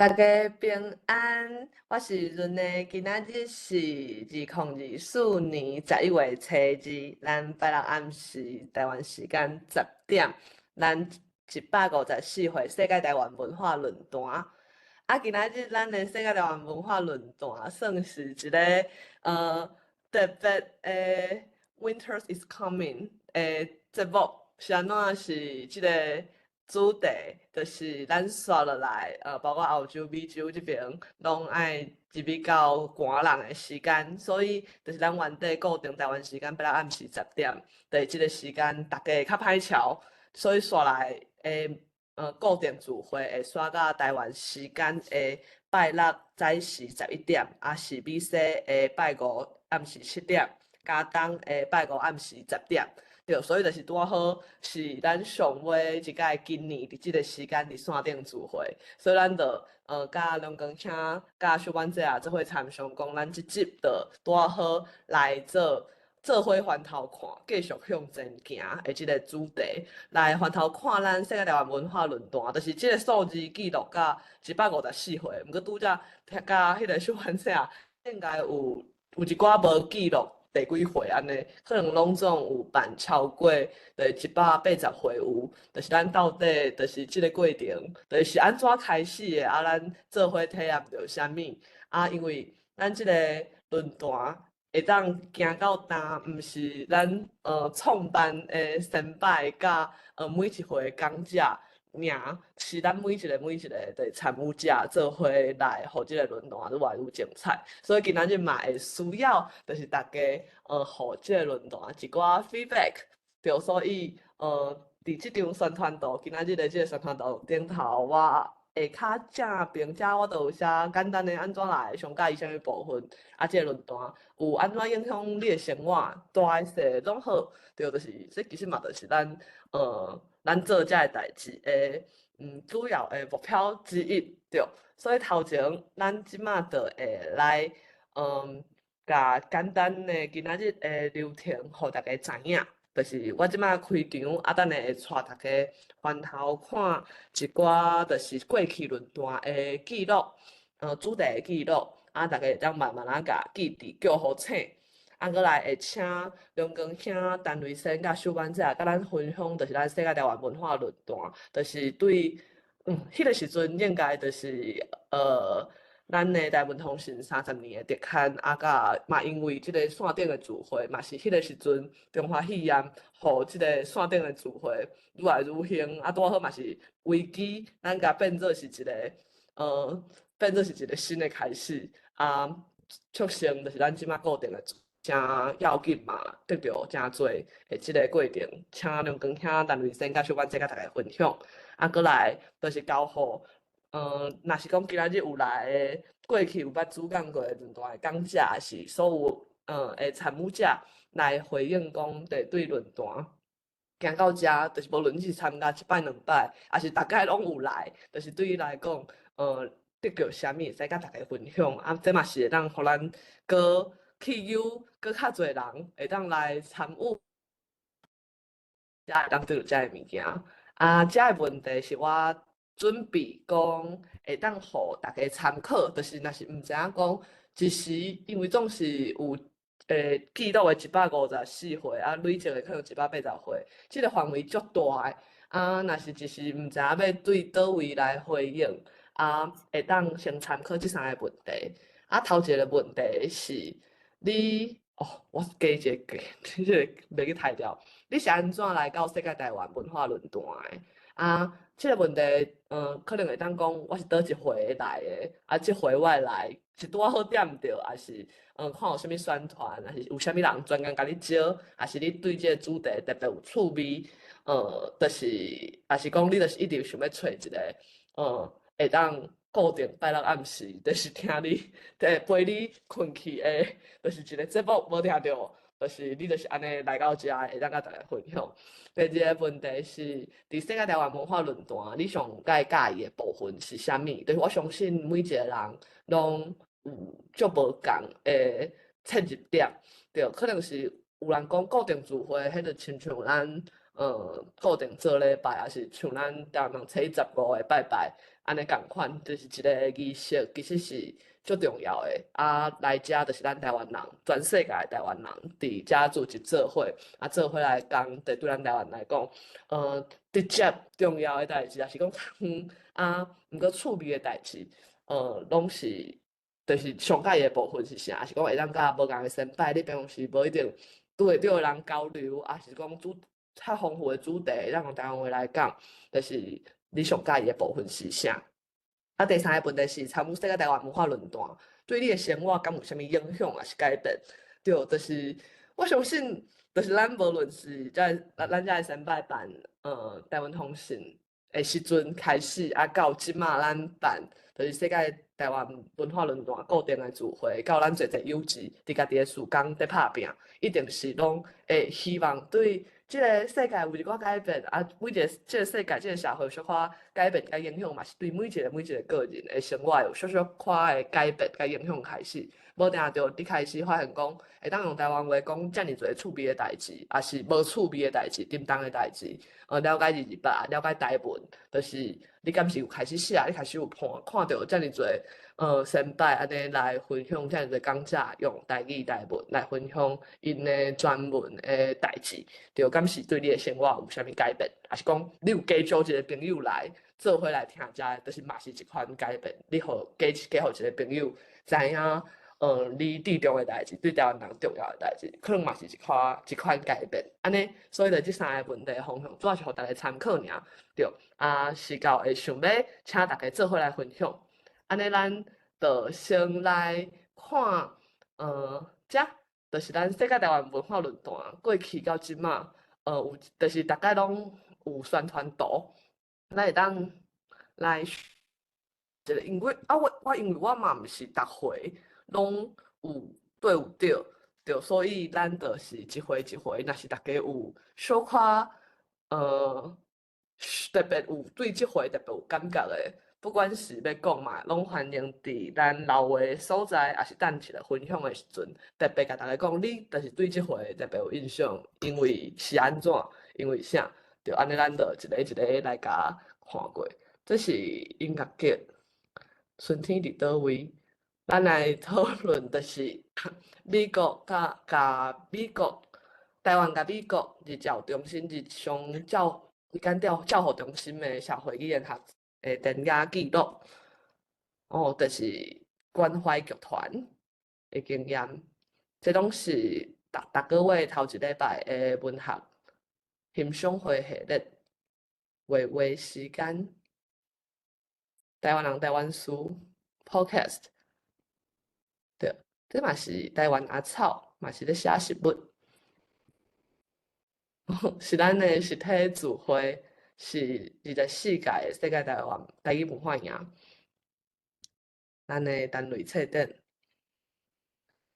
大家平安，我是润的，今仔日是2024年11月初二，咱拜六暗时台湾时间10点，咱154回世界台湾文化论坛。今仔日咱的世界台湾文化论坛算是一个特别的 Winters is Coming 的节目，是安怎是即个主题，就是咱刷落来，包括澳洲、美洲这边，拢爱入比较寒冷的时间，所以就是咱原地固定台湾时间，拜六暗时10点，就是即个时间，大家会较歹瞧，所以刷来的固定聚会会刷到台湾时间的拜六早时11点，是美西的拜五暗时7点，加东的拜五暗时10点。对，所以就是拄好是咱上尾一届今年伫即个时间伫线顶聚会，所以咱就甲龙光兄、甲小班姐做伙参详，讲咱即集就拄好来做伙翻头看，继续向前行的即个主题，来翻头看咱世界台湾文化论坛，就是即个数字记录到154回，毋过拄则甲迄个小班姐应该有一寡无记录。第几回安尼，可能拢总有办超过180回有，就是咱到底就是即个过程，就是安怎开始的，咱做伙体验着啥物，因为咱即个论坛会当行到呾，毋是咱创办的先摆甲每一回讲者。是咱每一个的参与者做伙来，互即个论坛愈来愈精彩。所以今仔日嘛会需要，就是大家互即个论坛一寡 feedback。对，所以伫即张宣传图，今仔日的即个宣传图顶头，我下骹正边遮我都有写简单的安怎来上介意啥物部分，即个论坛有安怎影响你的生活，大细拢好。对，就是这其实嘛，就是咱做遮个代志的，主要的目标之一，对。所以头前咱即马就会来，甲简单的今仔日的流程，互大家知影。就是我即马开场，等下会带大家翻头看一寡，就是过去论坛的记录，主题的记录，大家会当慢慢甲记伫叫好醒。搁来会请龙光兄、陈瑞生甲小班姐甲咱分享，就是咱世界台湾文化论坛，就是对，迄个时阵应该就是咱的台湾通讯30年的特刊，甲嘛因为即个线顶的聚会，嘛是迄个时阵中华戏院，互即个线顶的聚会愈来愈兴，拄好嘛是危机，咱甲变做是一个新的开始，促成就是咱即马固定的。真要紧嘛，得到真多的即个过程，请龙光兄、陈瑞生甲小班姐甲大家分享。搁来就是交互，若是讲今仔日有来的，过去有捌主讲过的论坛的讲者，是所有的参与者来回应讲，对论坛行到遮，就是无论你是参加1摆2摆，还是大概拢有来，就是对伊来讲，得到啥物会使甲大家分享。这嘛是会当互咱搁去有搁较侪人会当来参与，才会当得到遮个物件。遮个问题是我准备讲会当互大家参考，就是若是毋知影讲，一时因为总是有记录的154回，累积的可能180回，即个范围足大的。若是一时毋知影要对倒位来回应，会当先参考即3个问题。头一个问题是，我加一个，即个袂记刣掉。你是安怎来到世界台湾文化论坛的？即个问题，可能会当讲我是倒一回来的，即回我来是拄好点着，还是看有啥物宣传，还是有啥物人专工甲你招，还是你对即个主题特别有趣味，就是还是讲你就是一直想要找一个，会当固定拜六暗时，就是听你，陪你困去的，就是一个节目无听着。就是你就是安尼来到遮，会当甲大家分享。第二个问题是，伫世界台湾文化论坛，你上介介意的部分是啥物？就是我相信每一个人拢有足无共的切入点，对，可能是有人讲固定聚会，迄就亲像咱固定做礼拜，也是像咱台湾人初一15的拜拜，安尼共款，就是一个仪式，其实是足重要的。啊，来遮就是咱台湾人，全世界的台湾人伫遮做一做伙，啊，做伙来讲，对咱台湾来讲，直接重要的代志，也是讲啊，毋过趣味的代志，拢是。就是上介意的部分是啥？是讲会当甲无共的先摆，你平常时无一定拄会着的人交流，啊是讲较丰富的主题，咱用台湾话来讲，就是你上介意的部分是啥？啊，第三个问题是参与世界台湾文化论坛，对你的生活敢有啥物影响还是改变？对，就是我相信，就是咱无论是在咱遮的先摆办台湾通信的时阵开始，啊到即马咱办。就是世界台湾文化论坛固定的聚会，到咱侪友志伫家己的事工伫拍拼，一定是拢会希望对即个世界有一寡改变，啊，每一个即个世界、即个社会有小可改变甲影响嘛，是对每一个个人的生活有小可的改变甲影响开始。无定着你开始发现讲，会当用台湾话讲遮尔侪趣味的代志，也是无趣味的代志、沉重的代志。了解日吧，了解台文，就是你敢是有开始写，你开始有看到遮尔侪先辈安尼来分享遮尔侪讲者用台语台文来分享因的专门的代志，就敢是对你的生活有啥物改变，还是讲你有加招一个朋友来做伙来听遮，就是嘛是一款改变，你互加互一个朋友知影。你注重的代志，对台湾人重要的代志，可能嘛是一款改变，安尼，所以就即三个问题方向，主要是互大家参考尔，对，啊，是到会想要请大家做伙来分享，安尼咱就先来看，遮就是咱世界台湾文化论坛过去到即马，有就是大概拢有宣传图，咱会当来。因为啊，因为我嘛毋是逐回拢有对，所以咱就是一回一回，若是大家有小可特别有对即回特别有感觉的，不管是要讲嘛，拢欢迎伫咱老话所在，也是等一个分享的时阵，特别甲大家讲，你就是对即回特别有印象，因为是安怎，因为啥，就安尼咱就一个一个来甲看过。这是音乐节。春天伫倒位？咱来讨论，就是美国甲美国、台湾甲美国日照中心日常日间照护中心的社会语言学的电影记录，就是关怀剧团的经验，这拢是逐个月头一礼拜的文学欣赏会系列，月月时间，台湾人台湾事 Podcast。对，这嘛是台湾阿草，嘛是咧写实物，是咱的实体聚会，是24届的世界台湾台语文化营，咱的单类册顶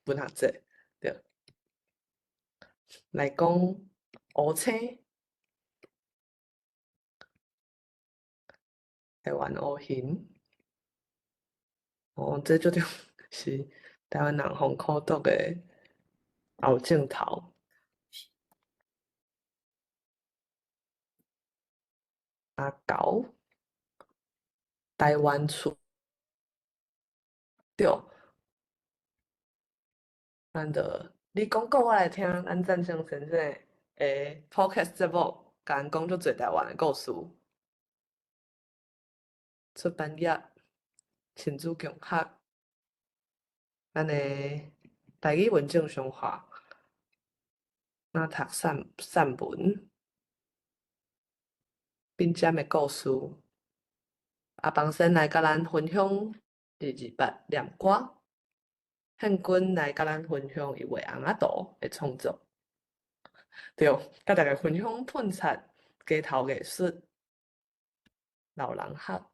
文学节，对，来讲乌青，台湾乌形，这就是台湾人红苦读的后镜头，阿狗，台湾厝，对。咱就你讲过，我来听咱赞成先生诶 podcast 节目，甲人讲足侪台湾诶故事，出版业、亲子共学，咱诶台语文正常化，那读散文，并占诶故事，阿邦先来甲咱分享第2捌念歌，宪君来甲咱分享伊画红仔图诶创作，对，甲大家分享喷漆、街头艺术、老人学。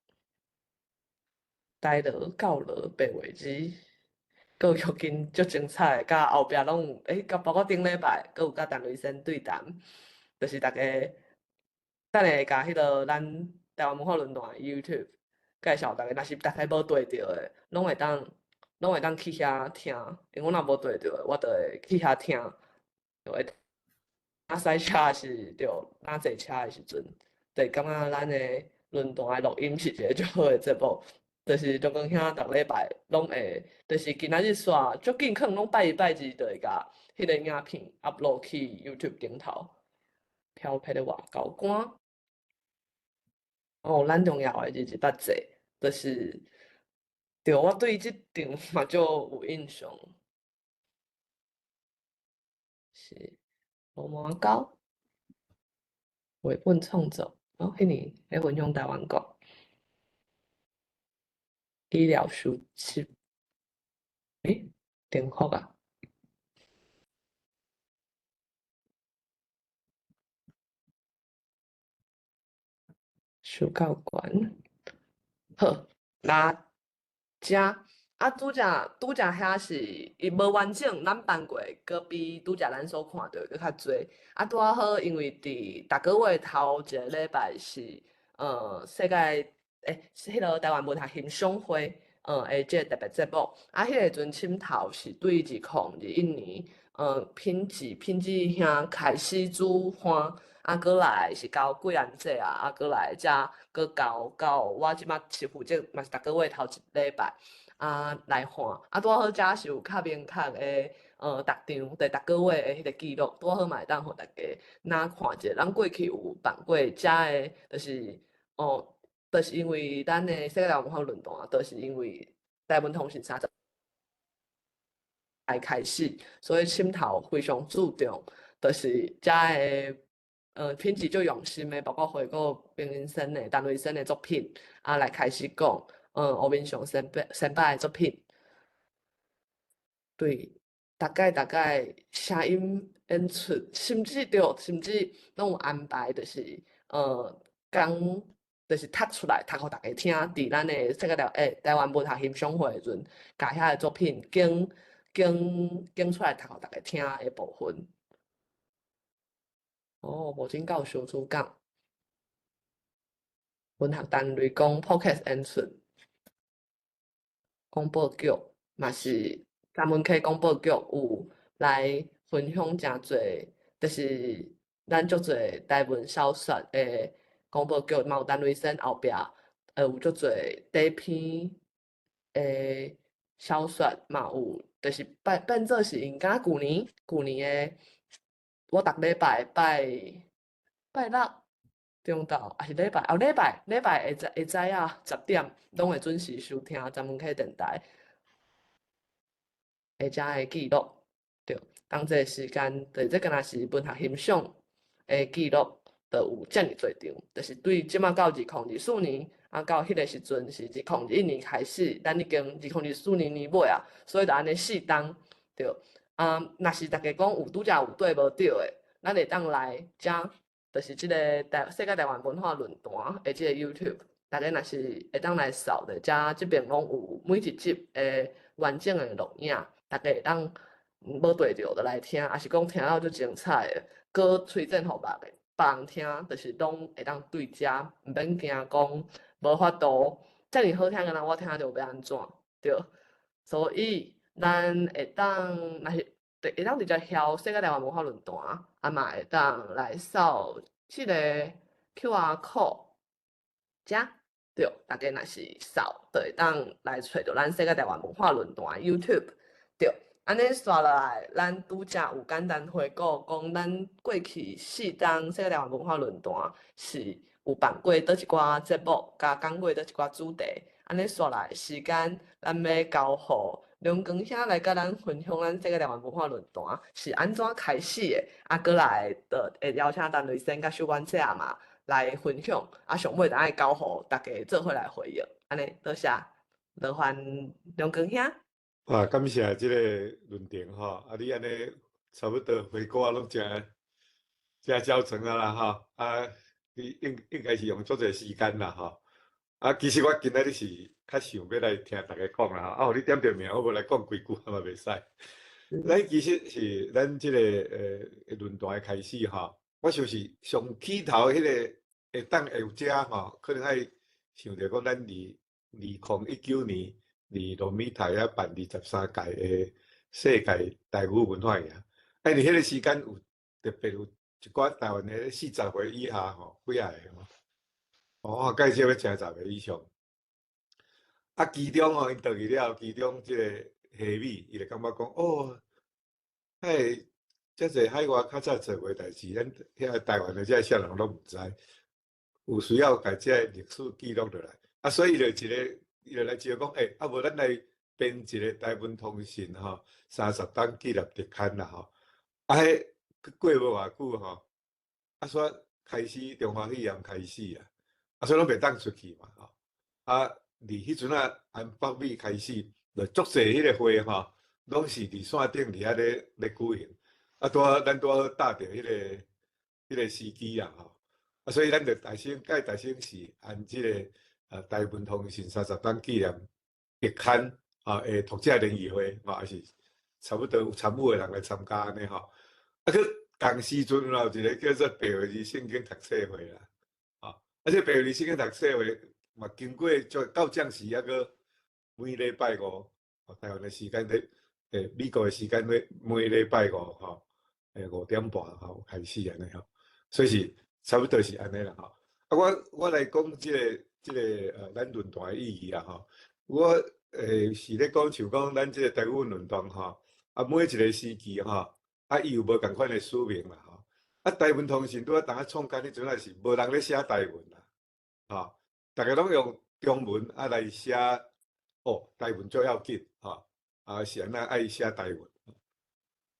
台罗、教罗、白话字，佫有足精彩，甲后壁拢有，甲包括顶礼拜，佫有甲陈瑞生对谈，就是大家等下甲迄个咱台湾文化论坛 YouTube 介绍大家，若是大家无对着的，拢会当去遐听，因为我若无对着的，我就会去遐听，就会赛车是着咱坐车的时阵，就感觉咱的论坛的录音是一个足好的节目。就是中光兄逐礼拜拢会，就是今仔日煞足紧，可能拢拜一拜二就会甲迄个影片 upload 去 YouTube 顶头，漂配的外交官。哦，咱重要的日子捌坐，就是对我对即场嘛就有印象，是罗马高绘本创作，哦，迄年喺分享台湾国医疗书是中国啊，书教馆，好，那遮拄则遐是伊无完整，咱办过，搁比拄则咱所看到搁较侪。啊，拄啊好，因为伫逐个月头一个礼拜是世界迄落台湾文学欣赏会的即个特别节目。啊，迄个阵佚头是对2021年品质遐开始煮饭。啊，过来是交贵人节啊，啊，过来才搁到我即马是负责嘛是逐个月头一礼拜啊来看，啊拄好遮是有较明确的逐场第逐个月的迄个记录，拄好嘛会当互大家哪看者，咱过去有办过遮的，就是就是因为咱的世界文化论坛，就是因为台湾通信30才开始，所以佚头非常注重，就是遮的品质最用心的，包括回顾平民生的、陈慧生的作品啊，来开始讲吴明雄先摆的作品，对，大概声音演出，甚至拢有安排，就是讲就是读出来，读互大家听，伫咱的世界台湾文学欣赏会的阵，甲遐个作品讲出来读互大家听的部分。哦，无真够小主讲，文学单位讲 Podcast 演出，广播局嘛是专门去广播局有来分享诚侪，就是咱足侪台文小说的广播剧嘛有单位先后壁有足侪短篇的小说嘛有，就是变做是因敢旧年的，我逐礼拜拜六中昼还是礼拜下午10点拢会准时收听专门去电台。会遮的记录，对，当这个时间，对，这敢若是文学欣赏的记录，就有遮尔侪场，就是对即马到2024年，啊到迄个时阵是2021年开始，咱已经2024年年尾啊，所以就安尼4档，对，啊，若是大家讲有拄则有对无对的，咱会当来遮，就是即个世界台湾文化论坛的即个 YouTube。大家若是会当来扫的，遮即边拢有每一集的完整的录影。大家会当无对着就来听，还是讲听了足精彩的，搁推荐互别人听，就是拢会当对遮，毋免惊讲无法度，遮尔好听个人我听着要安怎，对。所以咱会当若是会当直接敲世界台湾文化论坛，啊嘛会当来扫即个 QR code，遮对，大家若是扫，就会当来找着咱世界台湾文化论坛 YouTube，对。安尼刷落来，咱拄则有简单回顾，讲咱过去4档世界台湾文化论坛是有办过倒一寡节目，甲讲过倒一寡主题。安尼刷来时间，咱要交互梁光兄来甲咱分享咱世界台湾文化论坛是安怎开始的，啊，过来就会邀请陈雷生甲秀管姐嘛来分享，啊，上尾就爱交互大家做伙来回应。安尼，多谢，劳烦梁光兄。啊，感谢即个论坛吼，啊，你安尼差不多回顾啊，拢真照全啊啦吼，啊，你应该是用足侪时间啦吼，啊，其实我今仔日是较想要来听大家讲啦吼，啊，互你点着名，我无来讲几句嘛袂使。咱其实是咱即个论坛的开始吼，我想是上起头迄个会当会有遮吼，可能爱想着讲咱2019年。罗米台遐办23届的世界台语文化营，因为迄个时间有特别有一寡台湾的40岁以下吼，几啊个吼，哦，介绍要诚10个以上。啊，其中吼，因倒去了，其中即个虾米，伊就感觉讲，哦，迄遮济海外较早做过代志，咱遐台湾的遮少人拢毋知，有需要把遮历史记录落来。啊，所以伊就来招讲，啊无咱来编一个台湾通信吼，30档记录特刊啦吼。啊，迄过无偌久吼，啊，煞开始中华肺炎开始啊，啊，所以拢袂当出去嘛吼。啊，伫迄阵啊，北美开始，就足济迄个会吼，拢是伫线顶伫遐咧举行。啊，咱拄好搭着迄个时机啦吼。啊，所以咱就大声是按即个台湾通信30档纪念月刊的读者联谊会吼，也是差不多有35个人来参加安尼吼。啊，佮同时阵有一个叫做白话字圣经读册会啦，啊，这白话字圣经读册会嘛经过到将时还佮每礼拜五，台湾的时间咧，美国的时间咧，每礼拜五吼，5点半吼开始安尼吼，所以是差不多是安尼啦吼。啊，我来讲即个咱论坛的意义啊吼，我是咧讲像讲咱即个台湾论坛吼，啊每一个时期吼，啊伊有无共款的使命啦吼，啊台湾通信拄啊当啊创刊迄阵啊是无人咧写台文啦，吼，大家拢用中文啊来写。哦，台文最要紧吼，啊是安那爱写台文，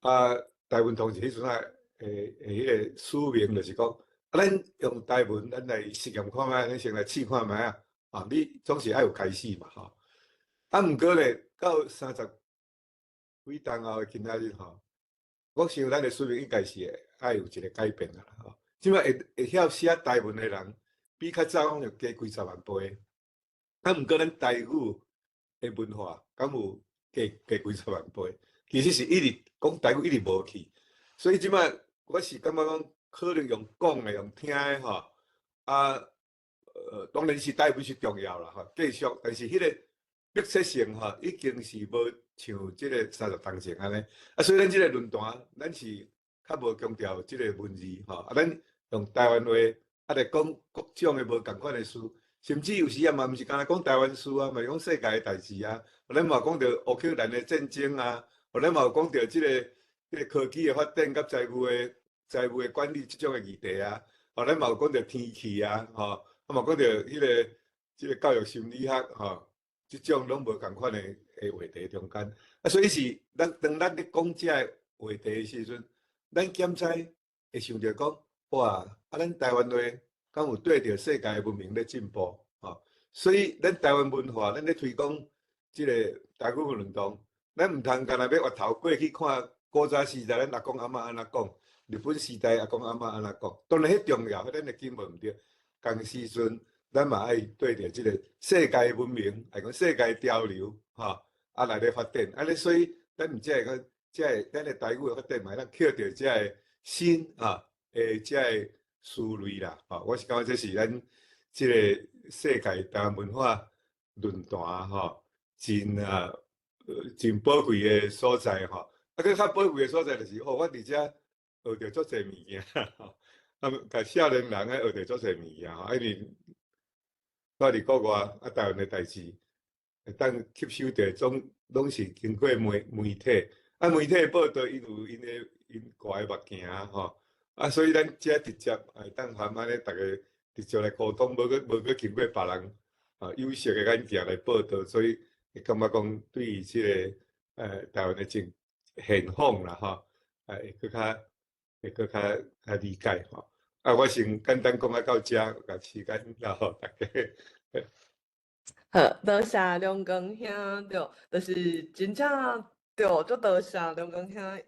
啊台文同时迄阵啊，迄个使命就是讲，啊咱用台文咱来实验看觅，咱先来试看觅啊，啊你总是爱有开始嘛吼，啊毋过咧到30几档后今仔日吼，我想咱的使命应该是爱有一个改变啦吼，即摆会晓写台文的人，比较早可能加几十万倍，啊毋过咱台语。的文化，敢有加几十万倍？其实是一直讲台语一直无去，所以即摆我是感觉讲，可能用讲的、用听的吼，啊，当然是台语是重要啦吼，继续，但是迄个密切性吼，已经是无像即个30当前安尼。啊，所以咱即个论坛，咱是较无强调即个文字吼，啊，咱用台湾话啊来讲各种的无共款的事。甚至有时啊，嘛毋是干那讲台湾事啊，嘛讲世界的代志啊。咱嘛讲到乌克兰的战争啊，咱嘛有讲到即个科技的发展，甲财务的管理即种的议题啊。咱嘛有讲到天气啊，嘛讲到即个教育心理学即种拢无共款的话题中间。啊，所以是当咱咧讲即个话题的时阵，咱检查会想着讲，哇，咱台湾话。敢有对着世界文明咧进步吼，所以咱台湾文化，咱咧推广即个台语论坛，咱毋通干那要回头过去看古早时代咱阿公阿嬷安怎讲，日本时代阿公阿嬷安怎讲，当然迄重要，迄咱会紧无毋对。同时阵，咱嘛爱对着即个世界文明，来讲世界潮流啊来咧发展，安尼所以咱毋才会讲，咱的台语的发展嘛，咱捡着即个新即个。思维啦，我是感觉这是咱即个世界台湾文化论坛真宝贵的所在啊，佮较宝贵的所在就是，我伫遮学着足侪物件甲少年人学着足侪物件因为我伫国外台湾的代志，会当吸收着总拢是经过媒体，媒体报道因有因外的目镜所以咱遮直接当含安尼，大家直接来沟通，无经过别人有色的眼镜来报道，所以会感觉讲对于即个台湾的现况啦会搁较理解我先简单讲到遮，甲时间留互大家。好，多谢梁光兄，对，就是真正对，足多谢梁光兄。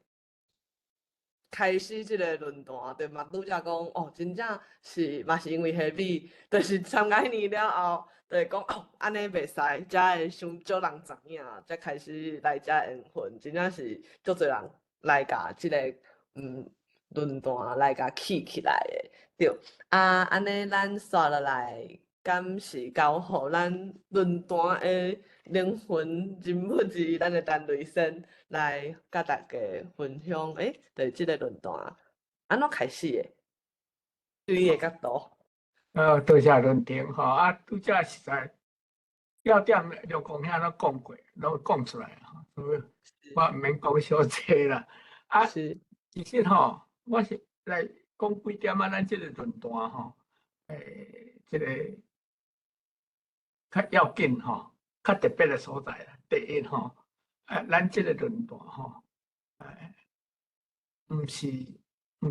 开始即个论坛，对嘛？拄则讲哦，真正是嘛是因为虾米，就是参加迄年了后，就是讲哦，安尼袂使，才会伤少人知影，才开始来遮缘分，真正是足侪人来甲即个论坛来甲起来的，对。安尼咱刷落来，敢是交互咱论坛的灵魂人物之一，咱的陈雷生来甲大家分享，就是即个论坛安怎开始的？对你的角度，多谢论点吼，拄则实在要点刘公遐都讲过，拢讲出来吼，所以我毋免讲小济啦。是其实吼，我是来讲几点咱即个论坛吼，即个较要紧吼，较特别的所在啦。第一吼，咱即个论坛吼，毋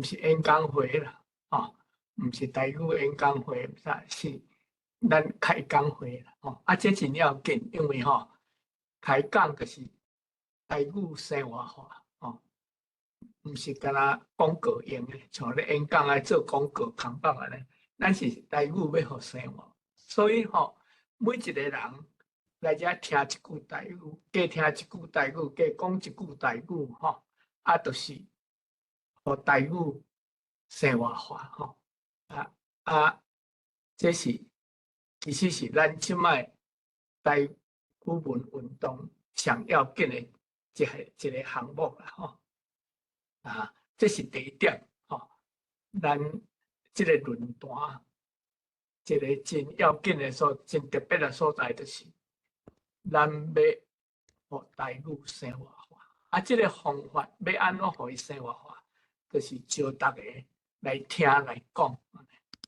是演讲会啦，吼，毋是台语演讲会，是咱开讲会啦，吼，这真要紧，因为吼，开讲就是台语生活化，吼，毋是干那广告用的，像咧演讲做广告空放安尼，咱是台语要互生活，所以吼，每一个人来遮听一句台语，加听一句台语，加讲一句台语，吼，就是互台语生活化，吼，这是其实是咱即摆台语文运动上要紧的一个项目啦，吼，这是第一点，吼，咱即个论坛一个真要紧的真特别的所在，就是咱要互台语生活化，这个方法要安怎互伊生活化，就是招大家来听来讲，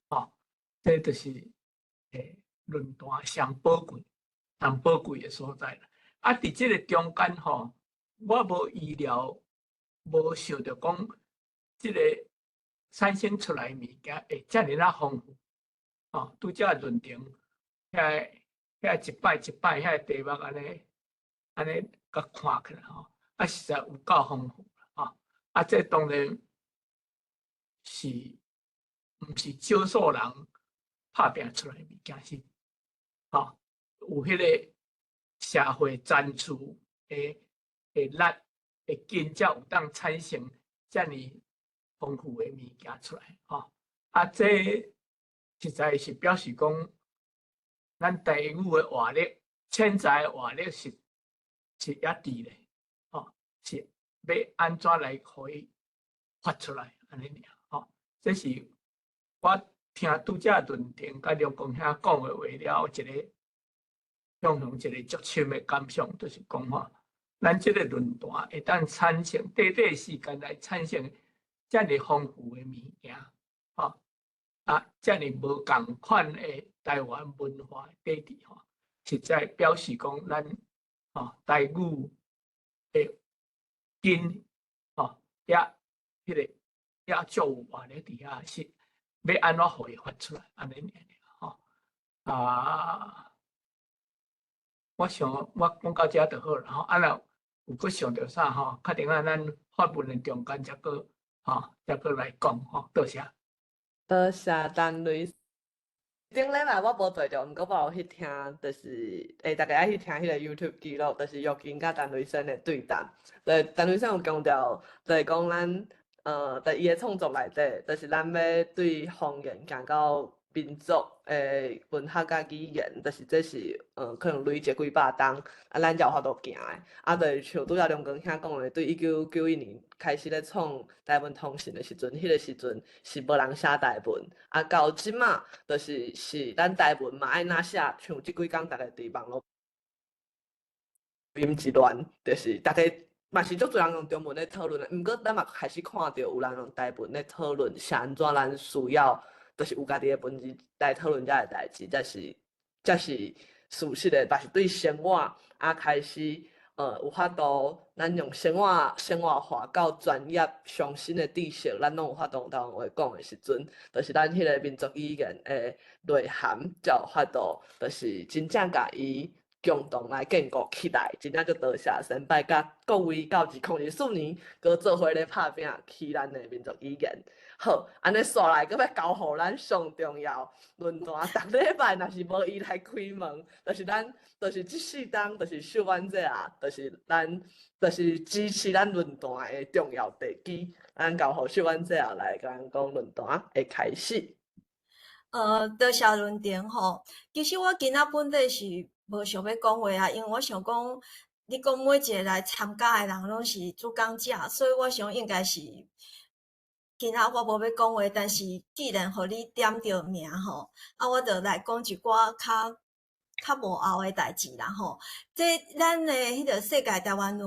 吼，这就是论坛上宝贵的所在啦。伫即个中间吼，我无预料，无想到讲，即个产生出来物件会遮尔丰富。拄则论坛，遐一摆一摆遐题目安尼甲看起来吼，实在有够丰富啦，这当然是毋是少数人拍拼出来物件是，有迄个社会赞助的力，会紧才有当产生遮尔丰富的物件出来，这实在是表示讲，咱台语的活力、潜在的活力是也伫咧，是要安怎来可以发出来安尼尔，这是我听拄则论坛甲刘公遐讲的话了，一个向一个足深的感想，就是讲咱即个论坛会当产生短短时间来产生遮尔丰富的物件，遮尔无共款的台湾文化底底，实在表示讲咱台语的根，也迄个也足有活力伫遐，是要安怎互伊发出来安尼我想我讲到遮就好了，若有佫想到啥确定咱发文的中间则佫来讲，多谢。多谢陈律师。顶礼拜我无做着，毋过我有去听，就是大家爱去听迄个 YouTube 记录，就是玉金甲陈雷生的对谈。陈雷生有强调，就是讲咱在伊的创作内底，就是咱要对方言行到民族的文学甲语言，就是这是可能累积几百冬，咱才有法度行的。就是像拄则梁光兄讲的，对1991年开始咧创台湾通信的时阵，迄个时阵是无人写台文，到即马就是咱台文嘛爱哪写，像即几工逐个伫网络编一乱，就是逐个嘛是足侪人用中文咧讨论的，毋过咱嘛开始看到有人用台文咧讨论，是安怎咱需要。就是有家己的文字来讨论遮个代志，才是事实的，但是对生活开始有法度，咱用生活化到专业上新的知识，咱拢有法度台湾话讲的时阵，就是咱迄个民族语言的内涵才有法度，就是真正甲伊共同来建构起来，真正就多谢先拜甲各位到2024年，搁做伙咧拍拼起咱的民族语言。好，安尼刷来，搁要交互咱上重要论坛。逐礼拜若是无伊来开门，就是即4天，就是秀阮这就是咱，就是支持咱论坛的重要地基。咱交互秀阮这来甲咱讲论坛会开始。多谢论坛吼。其实我今仔本底是无想要讲话因为我想讲，你讲每一个来参加的人拢是主讲者，所以我想应该是。今仔我无要讲话，但是既然互你点着名吼，我就来讲一寡较无后诶代志啦吼。这咱诶迄个世界台湾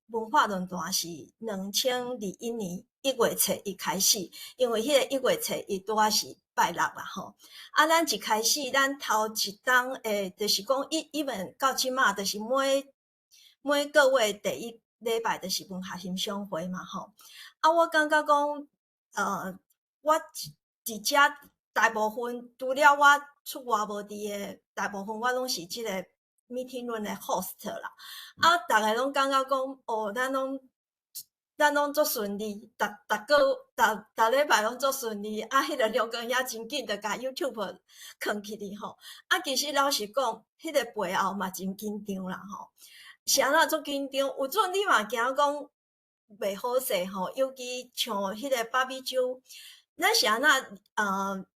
文化论坛是2021年1月1开始，因为迄个1月1伊拄啊是拜六啦吼。咱一开始咱头一档就是讲even到即马，就是每个月第1礼拜就是文学欣赏会嘛吼。我感觉讲我伫遮大部分除了我出外无伫诶，大部分我拢是即个 meeting room 诶 host 啦。逐个拢感觉讲，咱拢足顺利，逐礼拜拢足顺利。迄个刘光也真紧就甲 YouTube 囥起哩吼。其实老实讲，迄个背后嘛真紧张啦吼。是安怎足紧张？有阵你嘛惊讲袂好势吼，尤其像迄个芭比酒，咱是安怎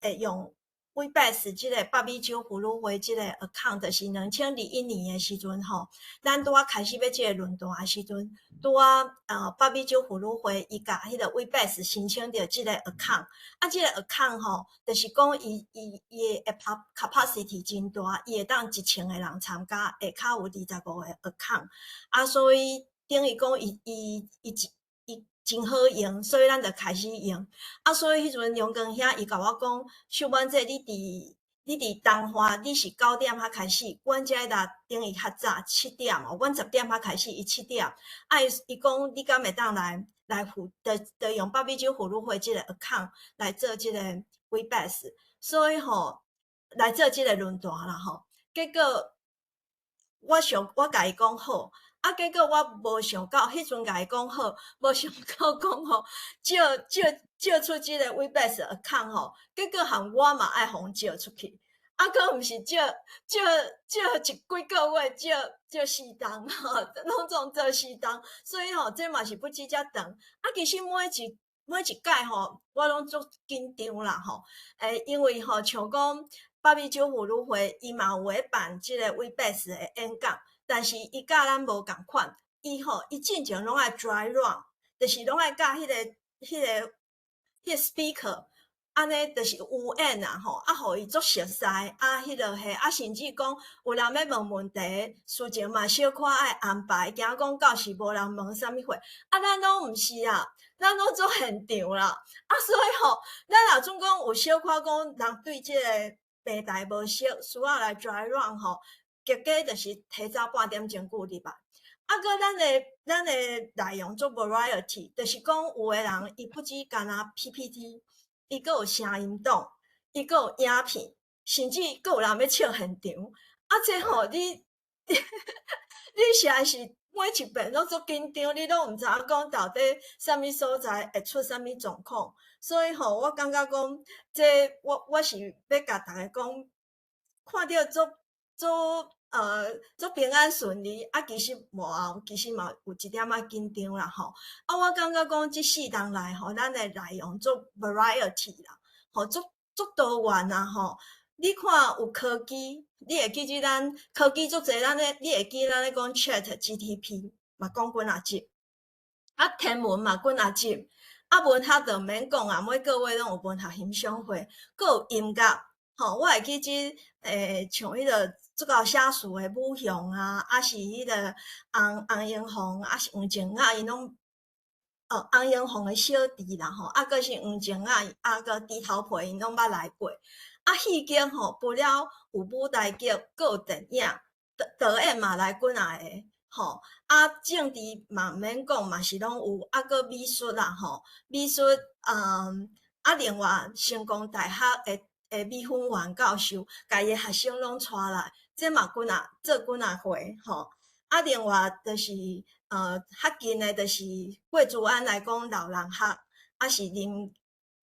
会用 Webex 即个芭比酒妇女会即个 account， 就是2021年诶时阵吼，咱拄开始要即个论坛诶时阵，拄芭比酒妇女会伊甲迄个 Webex 申请着即个 account， 即个 account 吼，就是讲伊诶 capacity 真大，伊会当1000个人参加，下骹有25个 account，所以等于讲伊真好用，所以咱就开始用。所以迄阵杨光兄伊甲我讲，秀婉姐，你伫东华，你是9点开始，阮遮啦等于较早7点哦，阮10点开始，伊7点。伊讲你敢会当来就用芭比酒妇女会即个 account 来做即个 Webex， 所以吼来做即个论坛啦吼。结果我甲伊讲好。结果我无想到，迄阵甲伊讲好，无想到讲吼，借出即个 Webex account 吼，结果含我嘛爱互借出去，佫毋是借几个月，借4档吼，拢总做4档，所以吼，这嘛是不止遮长。其实每一届吼，我拢足紧张啦吼，因为吼像讲芭比酒妇女会，伊嘛有会办即个 Webex 的演讲。但是伊甲咱无共款，伊进前拢爱 dry run， 就是拢爱甲迄个 speaker， 安尼就是有演啊吼，互伊足熟悉，迄落嘿，甚至讲有人要问问题，事前嘛小可爱安排，惊讲到时无人问啥物货，咱拢毋是啊，咱拢做现场啦，所以吼，咱若总讲有小可讲人对即个平台无熟，需要来 dry run 吼。结果就是提早半点钟过入来，佫咱的内容做 variety， 就是讲有的人伊不止干那 PPT， 伊佫有声音档，伊佫有影片，甚至佫有人要笑现场。这吼你实在是每一遍拢足紧张，你拢毋知影讲到底啥物所在会出啥物状况，所以吼我感觉讲这我是要甲大家讲，看到足平安顺利，其实无后，其实嘛有一点仔紧张啦吼。我感觉讲即4档来吼，咱的内容做 variety 啦，吼足多元啦吼。你看有科技，你会记住咱科技足侪，你会记咱咧讲 ChatGPT 嘛讲几啊集，天文嘛几啊集，文学就免讲啊，每个月拢有文学欣赏会，佫有音乐，吼，我会记住像迄个。足够写书诶武雄啊，是迄个洪英红，是黄静雅，因拢洪英红诶小弟啦吼，佫是黄静雅，佫猪头皮因拢捌来过。戏经吼，除了有舞台剧，佫有电影，导演嘛来几啊个吼。政治嘛免讲，嘛是拢有，佫美术啦吼，美术另外成功大学诶美分院教授，甲伊诶学生拢带来。这嘛做几啊回吼，另外就是较近的，就是桂竹安来讲老人学，是林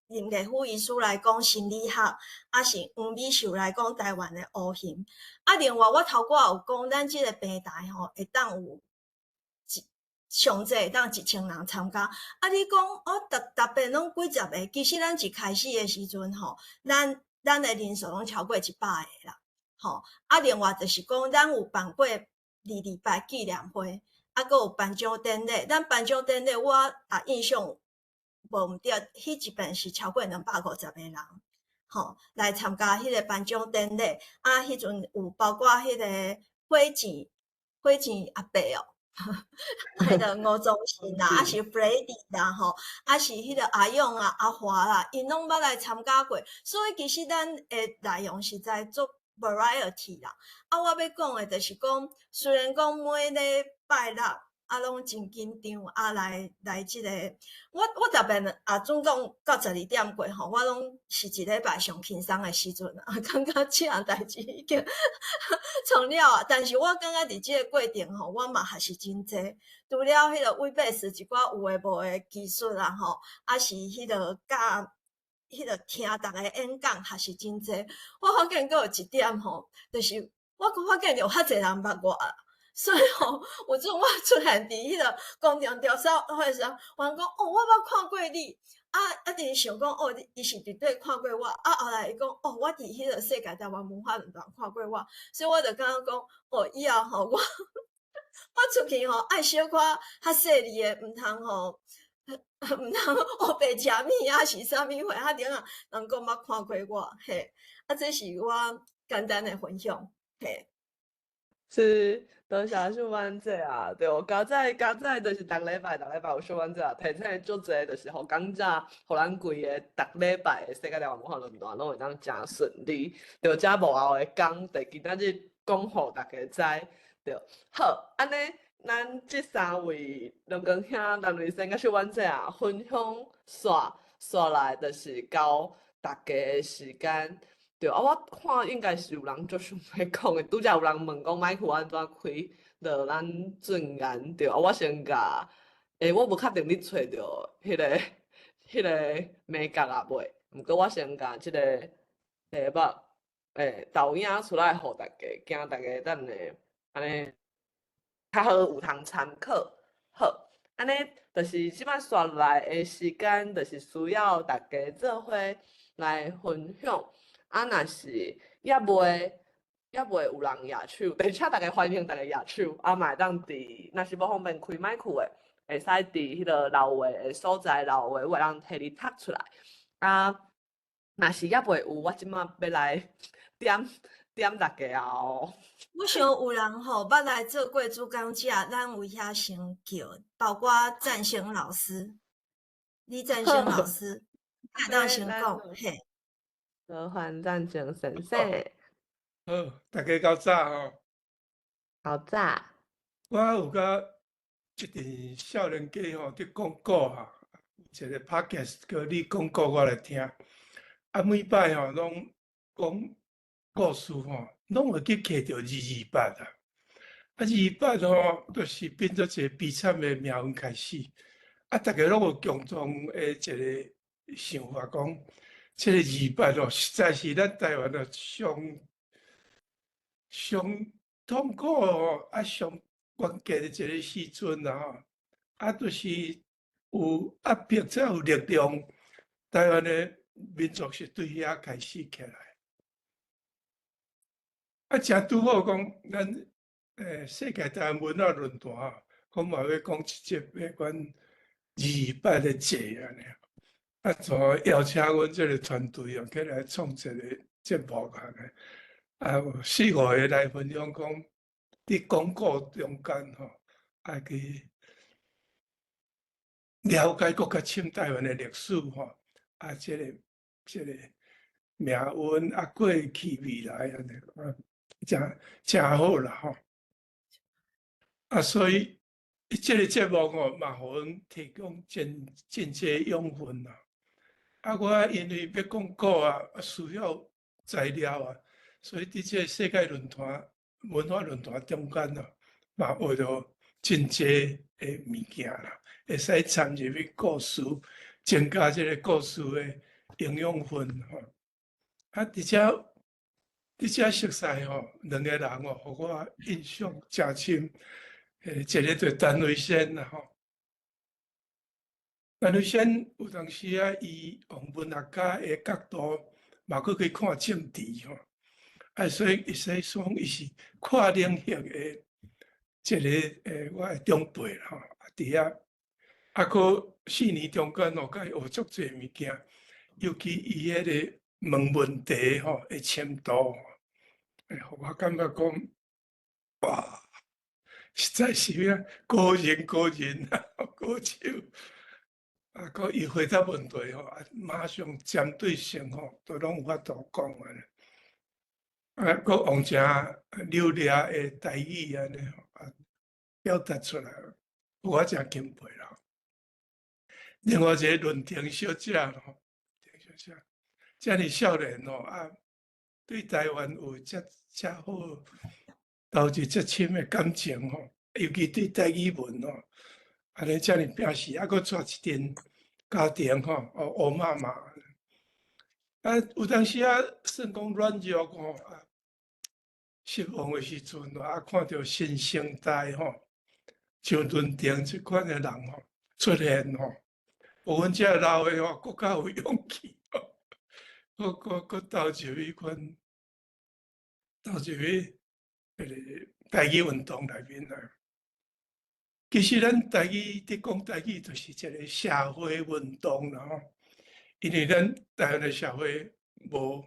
月虎医师来讲心理学，是黄美秀来讲台湾的乌形。另外我头拄有讲，咱即个平台吼会当有上济会当1000人参加。你讲逐遍拢几十个，其实咱一开始的时阵吼，咱的人数拢超过100个啦。吼，另外就是讲，咱有办过2礼拜纪念会，佫有颁奖典礼。咱颁奖典礼我印象无毋对，迄一边是超过250个人，吼，来参加迄个颁奖典礼。啊，迄阵有包括迄个火箭阿伯哦，迄个吴宗宪啦，啊是 Freddy 啦，吼，啊是迄个阿勇啊、阿华啦，因拢捌来参加过。所以其实咱诶内容实在做 variety 啦。啊，我要讲诶，就是讲，虽然讲每礼拜六啊拢真紧张，啊来即个，我特别总共到12点过吼，我拢是一礼拜上轻松诶时阵啊，感觉即项代志已经创了啊。但是我感觉伫即个过程吼，我嘛还是真济，除了迄个微贝斯一寡有诶无诶技术啦吼，啊是迄个甲迄个听逐个演讲还是真济。我发现阁有一点吼，就是我发现有遐济人捌我啦。所以吼，有阵我出现伫迄个公众调查会时，有人讲哦，我捌看过你，直想讲哦，伊是绝对看过我，后来伊讲哦，我伫迄个世界台湾文化论坛看过我，所以我就感觉讲哦，以后吼我出去吼爱小可较细腻诶，毋通吼。毋通黑白食物啊，是啥物货啊？顶啊，人讲捌看过我，嘿，这是我简单诶分享，嘿。是，多谢秀婉姐啊！对，加早就是逐礼拜有秀婉姐啊，提醒足济，就是互讲者，互咱规个逐礼拜的世界台湾文化论坛拢会当诚顺利。对，遮幕后的工，就今仔日讲互大家知。对，好，安尼咱即3位龙光兄、陈瑞生甲秀婉姐啊，分享刷来，就是交大家的时间。对啊，我看应该是有人足想要讲的，拄则有人问讲麦克安怎开，就咱俊言对啊，我先甲，我无确定你找着迄个美角啊未？毋过我先甲即个导影出来，互大家，惊大家等下安尼较好有通参考。好，安尼就是即摆刷来的时间，就是需要大家做伙来分享。啊，若是也袂有人举手，但请大家欢迎大家举手，啊，嘛会当伫若是无方便开麦克的，会使伫迄个留话的所在留话，我会当替你读出来。啊，若是也袂有，我即马要来点大家哦。我想有人吼捌来做过主讲者，咱有遐先叫，包括占星老师、李占星老师，会当先讲嘿。何环战争先生，好，大家较早吼，好早。我有甲一阵少年家吼伫广告哈，有一个 podcast 叫你广告我来听，啊每摆吼拢讲故事吼，拢会去摕着228啊，啊228吼，就是变做一个悲惨的命运开始，啊大家拢有共同的一个想法讲，这个228吼，实在是咱台湾的上痛苦吼，啊上关键的一个时阵啦吼，啊就是有压迫才有力量，台湾的民族是对遐开始起来。啊，正拄好讲，咱世界台湾文化论坛吼，我嘛要讲一节有关228的节安尼。啊，就邀请阮这个团队哦，起来创一个节目安尼。啊，有4、5个来分享讲，伫广告中间吼，啊去了解国家深台湾的历史吼，啊，这个命运啊，过去未来安尼啊，真好啦吼。啊，所以这个节目吼，嘛，互阮提供真济养分啦。啊，我因为要讲古啊，需要材料啊，所以伫这世界论坛、文化论坛中间啊，嘛学到真济的物件啦，会使参入去故事，增加这个故事的营养分吼。啊，而且熟悉吼，2个人哦，互我印象真深。一个就陈瑞生啦吼。陈瑞生有当时啊，伊用文学家的角度，嘛佫去看政治吼，啊，所以会使说伊是跨领域的一个我的长辈啦吼，伫遐啊，搁4年中间哦，甲伊学足侪物件，尤其伊迄个问题吼的深度，互我感觉讲，哇，实在是呀，高人啊，高手。啊，佮伊回答问题吼，啊，马上针对性吼，都拢有法度讲安尼。啊，佮用诚流利的台语安尼吼，啊，表达出来，我真敬佩啦。另外一个论坛小姐吼，小姐，遮尔少年吼啊，对台湾有遮好投入遮深的感情吼，尤其对台语文吼，安尼遮尔拼死，啊，佮带一阵家庭吼，乌妈妈。啊，有当时啊，算讲软弱吼，啊，失望的时阵啊，看到新生代吼，像论坛即款的人吼出现吼，有阮遮老的吼，更较有勇气吼，佫投入迄款，投入迄个台语运动内面来。其实咱台语伫讲台语，就是一个社会运动啦吼，因为咱台湾的社会无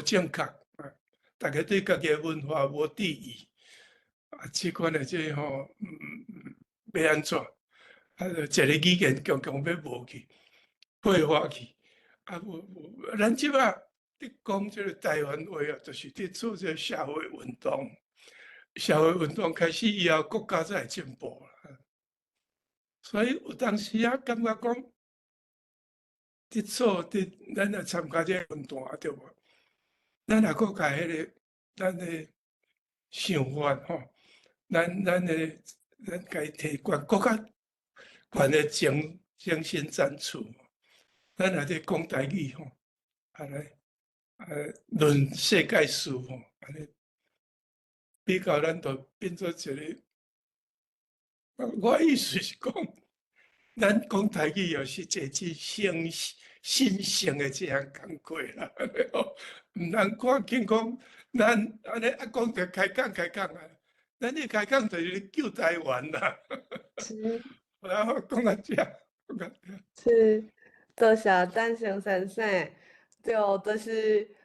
正确啊，大家对家己的文化无注意啊，即款的即吼，要安怎？啊，一个语言强强要无去，退化去。啊，咱即摆伫讲即个台湾话啊，就是伫做这社会运动。社会运动开始以后，国家才会进步啦。所以有当时啊，感觉讲，咱来参加这个运动啊，对无？咱也搁甲迄个咱的想法吼，咱甲伊提悬，搁较悬的精神赞处。咱也伫讲台语吼，安尼论世界事吼，安尼比较咱就变做一个。我意思是讲，咱讲台语也是一个神圣的一项工作啦，毋通看见讲咱安尼讲着开讲啊，咱咧开讲就是咧救台湾啦。是然后讲到遮，是，多谢赞成先生，对，就是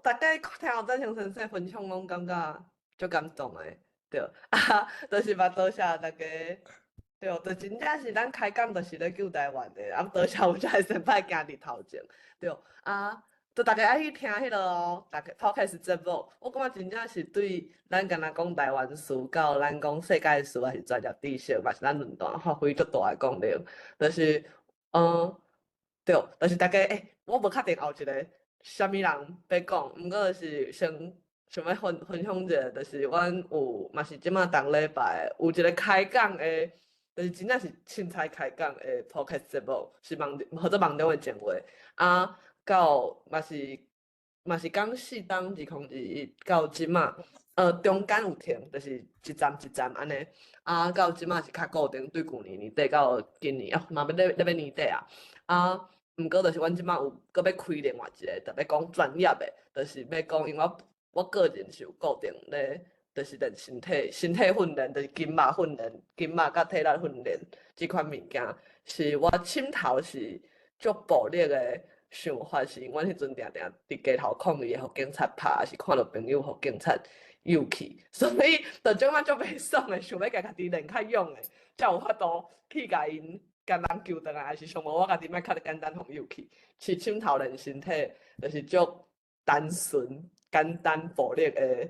大家听到赞成先生分享，拢感觉足感动的，对，啊，就是嘛多谢大家。对，就真正是咱开讲，就是咧救台湾的，啊，多谢有遮个先歹行伫头前，对，啊，就大家爱去听迄落哦，大家 podcast 节目，我感觉真正是对咱敢若讲台湾事，到咱讲世界事，还是专业知识，嘛是咱论坛发挥足大的功能，就是对，就是大家我无确定后一个啥物人要讲，毋过就是想要分享者，就是阮有嘛是即马逐礼拜有一个开讲的。就是真正是凊彩开讲的 podcast 节目，是或者网中的节目啊，到嘛是讲4档2021到即马，中间有停，就是一站一站安尼，啊，到即马是较固定，对旧年年底到今年嘛要年底啊，毋过就是阮即马有搁要开另外一个，特别讲专业的，就是要讲，因为我个人是有固定咧。就是练身体训练，就是筋肉训练、筋肉甲体力训练即款物件，是我佚头是足暴力的想法，是阮迄阵定定伫街头抗议，互警察拍，还是看到朋友互警察诱去，所以就种啊足袂爽的，想要家己练较勇的，才有法度去甲因将人救倒来，还是上无我家己莫较简单互诱去，是佚头练身体，就是足单纯、简单、暴力的。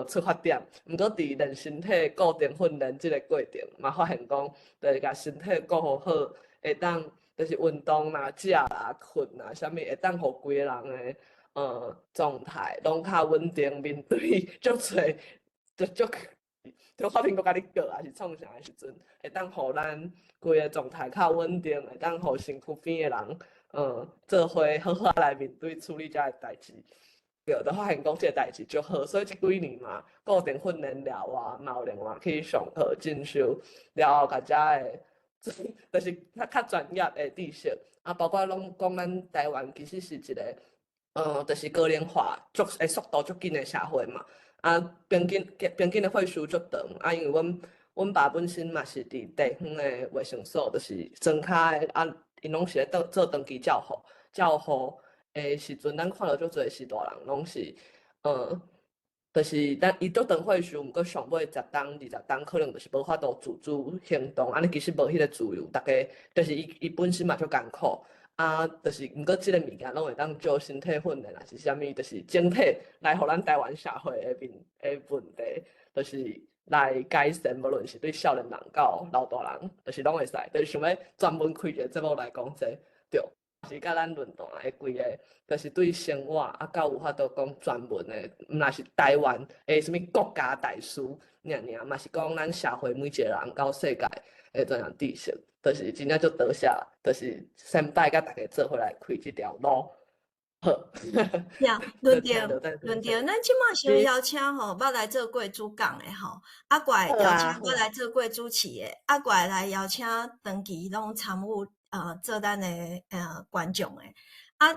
出发点，毋过伫练身体固定训练即个过程，嘛发现讲，就是甲身体顾好好，会当就是运动啦、食啦、困啦，啥物会当互规个人诶状态拢较稳定，面对足侪就发现国甲你过还是创啥诶时阵，会当互咱规个状态较稳定，会当互身躯边诶人做伙好好来面对处理遮个代志。对，就发现讲即个代志足好，所以即几年嘛，固定训练了啊，嘛有另外去上课进修，了后甲遮个，就是较专业的知识，啊，包括拢讲咱台湾其实是一个，就是高龄化速度足紧的社会嘛，啊，平均的岁数足长，啊，因为阮阮爸本身嘛是伫地方的卫生所，就是庄骹的啊，因拢是咧做长期照护，照护的时阵，咱看到足侪是大人拢是，就是咱伊足长岁数，毋过上尾10天、20天，可能就是无法度自主行动，安尼其实无迄个自由，逐家就是伊本身嘛足艰苦。啊，就是毋过即个物件拢会当做身体训练，还是啥物，就是整体来互咱台湾社会的问题，就是来改善，无论是对少年人到老大人，就是拢会使，就是想要专门开一个节目来讲这，对，是甲咱论坛的规个，就是对生活啊，到有法度讲专门的，毋若是台湾的啥物国家大事，尔，嘛是讲咱社会每一个人到世界的怎样知识。就是真正足多谢，就是先拜甲大家做伙来开即条路。好，呀，轮到就轮到，咱即马想邀请吼，捌来做过主讲的吼，啊，过来邀请捌来做过主持的，啊，过来邀请长期拢参与做咱的观众的，啊，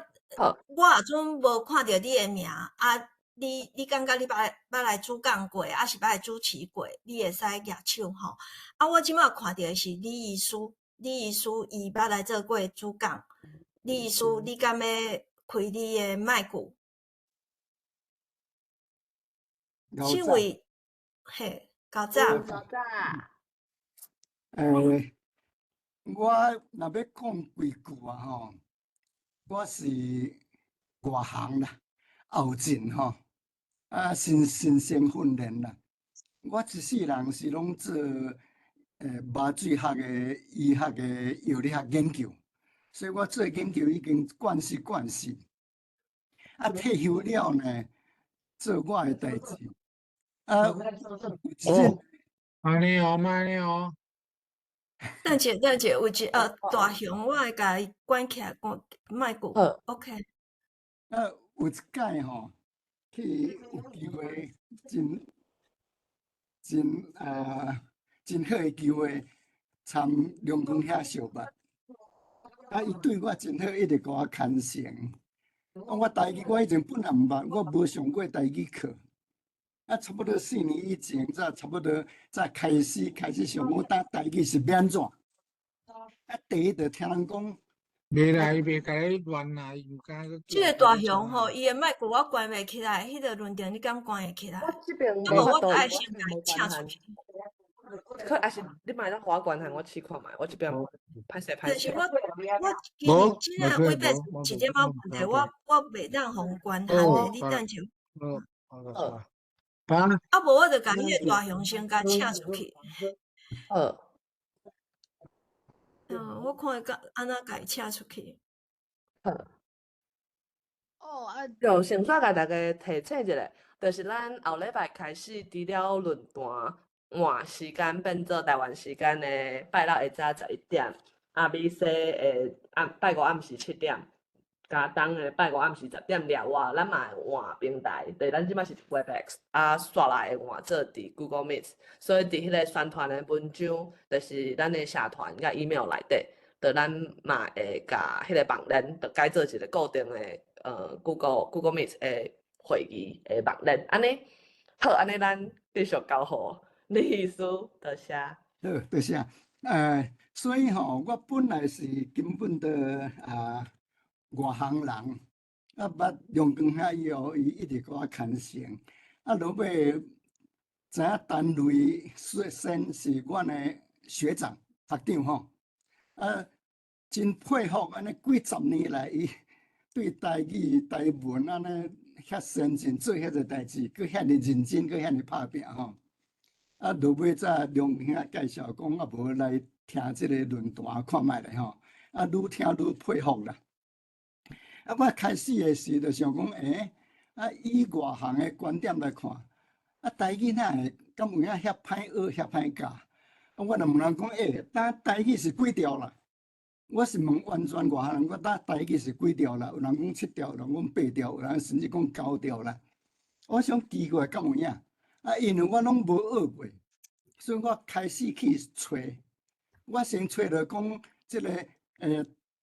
我也准无看到你的名，啊，你感觉你捌来主讲过，啊是捌来主持过，你会使举手吼，啊，我即马看到的是李医师伊捌来做过主讲，李医师，你敢要开你的麦克？这位，嘿，高早。我若要讲几句啊吼，我是外行啦，后进吼，啊新生训练啦。我一世人是拢做麻醉学的、医学的、药理学研究，所以我做研究已经惯习。啊，退休了呢，做我的代志。啊，慢点哦。等者，有一大雄，我会甲伊关起来，麦克。OK。有一届吼，去有机会真好的机会，参龙光遐小捌。啊，伊对我真好，一直甲我牵绳。我台语我以前本来毋捌，我无上过台语课。啊，差不多4年以前，差不多才开始上我台语是要安怎？啊，第一就听人讲，袂啦，伊袂甲你乱啦，伊毋敢。即个大雄吼，伊的麦克我关袂起来，迄个论点你敢关会起来？我即边无法度，我爱先甲伊请出去。可还是你买咱华关行，我试看卖，我即边歹势。但是我今日真正尾摆一点仔问题，我袂当互关限的，你等者。啊，无我就甲迄个大雄先甲请出去。我看伊安怎甲伊请出去。就先煞甲大家提醒一下，就是咱后礼拜开始除了论坛换时间变做台湾时间的拜六下早11点，阿美西的拜五暗时7点。加东的拜五暗时10点了外，咱嘛会换平台，就是咱即摆是 Webex， 啊刷来会换做伫 Google Meet， 所以伫迄个宣传的文章，就是咱的社团甲 email 内底，就咱嘛会甲迄个网链，就改做一个固定的Google Meet 的会议的网链，安尼好，安尼咱继续交互李医师，多谢。好，多谢。所以吼，我本来是根本的外行人，啊，捌用光遐以后，伊一直甲我牵绳，啊，落尾知影陈雷先是阮的学长、学长吼，啊，真佩服安尼几十年来，伊对台语、台文安尼遐先进，做遐个代志，佮遐尼认真，佮遐尼拍拼吼。啊，落尾才龙兄介绍讲，啊，无来听即个论坛看卖咧吼，啊，愈听愈佩服啦。啊，我开始的时就想讲，啊，以外行的观点来看，啊，台语哪会敢有影遐歹学、遐歹教？啊，我就问人讲，咱台语是几条啦？我是问完全外行人，我咱台语是几条啦？有人讲7条，有人讲8条，有人甚至讲9条啦。我想奇怪，敢有影？啊，因为我拢无学过，所以我开始去找。我先找着讲，即个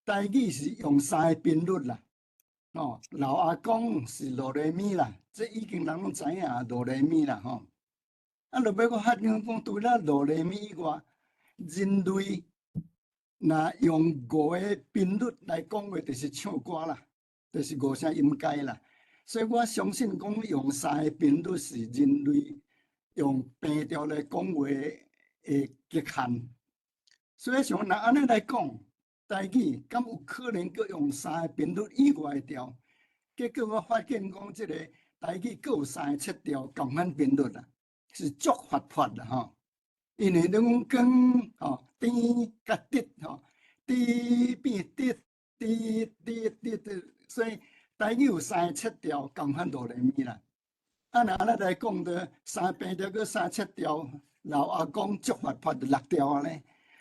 台语是用3个频率啦。哦，老阿公是哆来咪啦，这已经人拢知影哆来咪啦吼。啊，就要我发现讲，除了罗雷咪以外，人类若用5个频率来讲话，就是唱歌啦，就是5声音阶啦。所以我相信讲用3个频率是人类用平调来讲话的极限。所以像若安尼来讲，台语敢有可能佮用3个频率以外的调？结果我发现讲，即个台语佮有3个7调共款频率啦，是足活泼啦吼。因为你讲光吼，甜甲滴吼，滴变滴，滴滴滴滴，所以台语有3个7调共款哆来咪啦。啊，若安尼来讲的3平调佮3 7调，老阿公足活泼就6调安尼。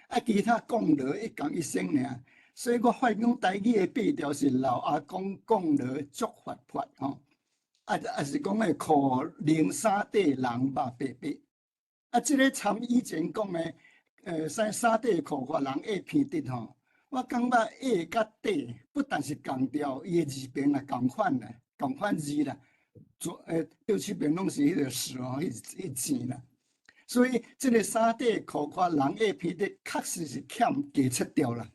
啊，其他讲落一讲一声尔。所以我发现讲台语的8调是老阿公讲落足活泼吼，啊是讲诶，苦零三地人肉白白。啊，即个参以前讲诶，三地苦法人爱偏滴吼，我感觉下甲底不但是共调，伊诶字边也共款啦，共款字啦，对七边拢是迄个字吼，迄字啦。所以即个三地苦法人爱偏滴，确实是欠加7调啦。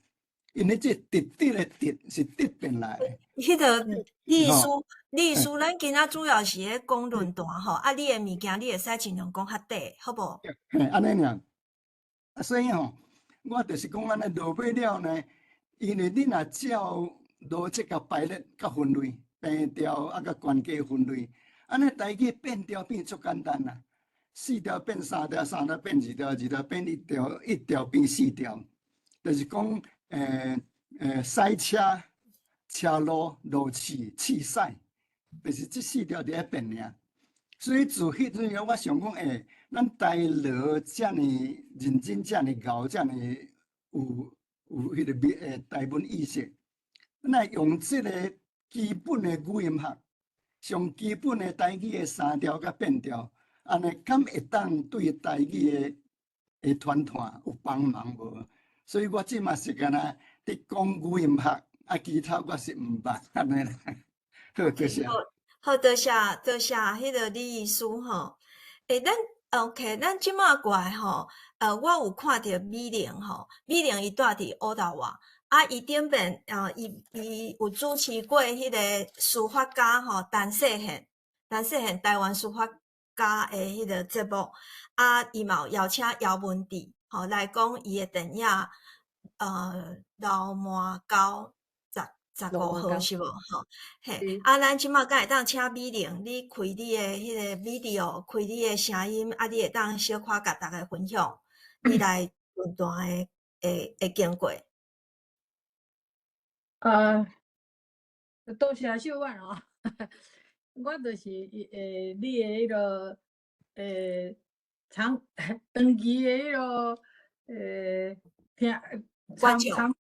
因为这滴滴的滴是滴变来的。迄个历史吼，历史，咱今仔主要是咧讲论坛吼，啊，你诶物件你会使尽量讲较短，好无？嘿，安尼尔。啊，所以吼，我就是讲安尼落尾了呢，因为你若照逻辑甲排列甲分类，平调啊甲关键分类，安尼台语变调变足简单啦。4调变3调，3调变2调，2调变1调，1调变4调，就是讲塞车、车路、路痴、气塞，就是这4条伫遐变尔。所以自迄阵个，我想讲，咱台罗遮尔认真、遮尔厚、遮尔有迄个台文意识，咱用即个基本的语音学，上基本的台语的3调甲变调，安尼敢会当对台语的团有帮忙无？所以我即嘛是干那伫讲语音学，啊，其他我是毋捌安尼啦。好，多谢。好，多谢迄个李医师吼。咱 OK， 咱即马过来吼，我有看到美玲吼，美玲伊住伫乌头话，啊，伊顶边伊有主持过迄个书法家吼，陈世宪台湾书法家的迄个节目，啊，伊嘛有邀请姚文智吼来讲伊的电影，流麻沟15号是无吼？嘿，啊，咱即马敢会当请美玲，你开你的迄个 video， 开你的声音，啊，你会当小可甲大家分享你来论坛的经过。多谢小婉哦，我就是你的迄个长期的迄个听参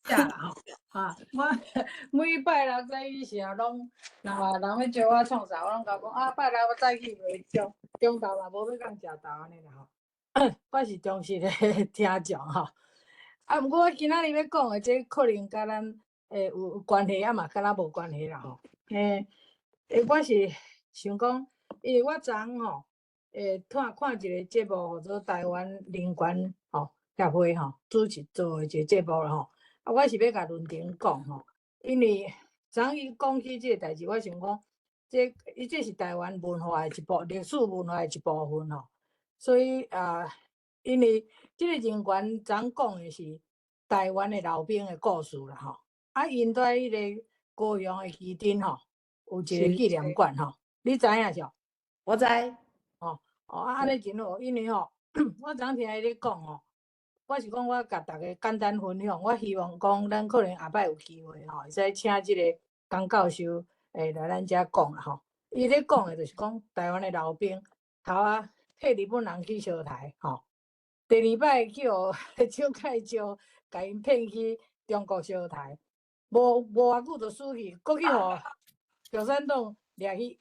加啦吼。啊，我每拜六早起时啊，拢人要招我创啥，我拢甲讲啊，拜六我早起袂中昼若无要讲食昼安尼啦吼。我是忠实的听众吼。啊，毋过我今仔日要讲的这可能甲咱有关系，啊嘛敢若无关系啦吼。我是想讲，因为我昨吼看一个节目，叫做台湾人权吼协会吼主持做的一个节目啦吼。啊，我是要甲论坛讲吼，因为昨伊讲起即个代志，我想讲，这是台湾文化的历史文化的一部分吼。所以因为即个人权昨讲的是台湾的老兵的故事啦吼。啊，因在迄个高雄的基丁吼，有一个纪念馆吼，你知影是？我知。安尼真好，因为吼，我昨听伊咧讲吼。我是讲，我甲大家简单分享。我希望讲，咱可能下摆有机会吼，会使请即个江教授来咱遮讲啦吼。伊咧讲的就是讲，台湾的老兵头啊替日本人去烧台吼，第二摆去互蒋介石甲因骗去中国烧台，无偌久就死去，搁去互共产党掠去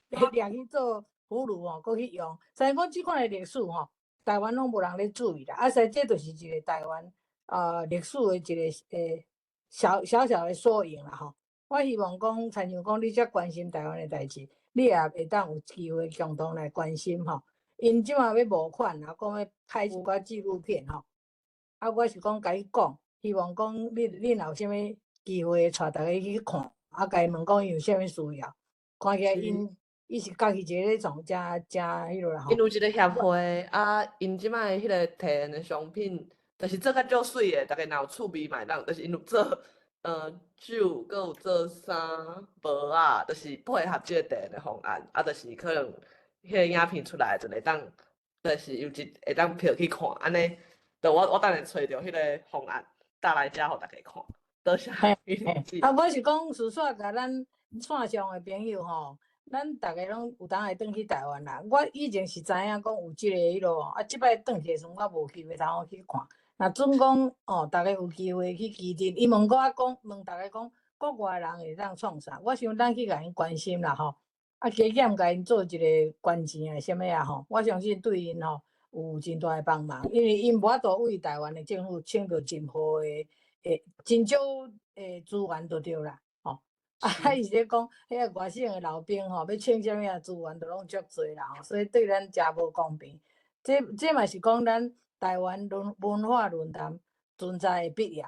做俘虏吼，搁去用。所以讲即款的历史吼。台湾拢无人咧注意啦，啊，所以这就是一个台湾历史的一个小的缩影啦吼。我希望讲，亲像讲你遮关心台湾的代志，你也会当有机会共同来关心吼。因即马要募款啊，讲要拍一寡纪录片吼。啊，我是讲甲你讲，希望讲恁若有啥物机会，带大家去看，啊，甲伊问讲伊有啥物需要，看起来是伊是家己一个咧创，真迄落啦吼。因有一个协会啊，因即摆迄个提案的商品，就是做较足水的，逐个若有趣味嘛，当就是因有做酒，佮有做衫、帽啊，就是配合即个提案的方案，啊，就是可能迄个影片出来就会当，就是会当票去看，安尼，就我等下找着迄个方案，带来遮互大家看，多谢雨玲姐。啊，我是讲，事煞甲咱线上的朋友吼，咱逐个拢有当会转去台湾啦。我以前是知影讲有即个迄落，啊，即摆转去的时阵，我无机会通去看。若准讲哦，逐个有机会去基地，伊问我讲，问逐个讲，国外人会当创啥？我想咱去甲因关心啦吼，啊，加减甲因做一个捐钱啊，啥物啊吼，我相信对因吼有真大的帮忙，因为因无法度为台湾的政府请到真好的真少资源就对啦，吼。啊，伊是咧讲，迄个外省的老兵吼，要请啥物啊资源，都拢足侪啦吼，所以对咱诚无公平。这嘛是讲咱台湾文化论坛存在的必要。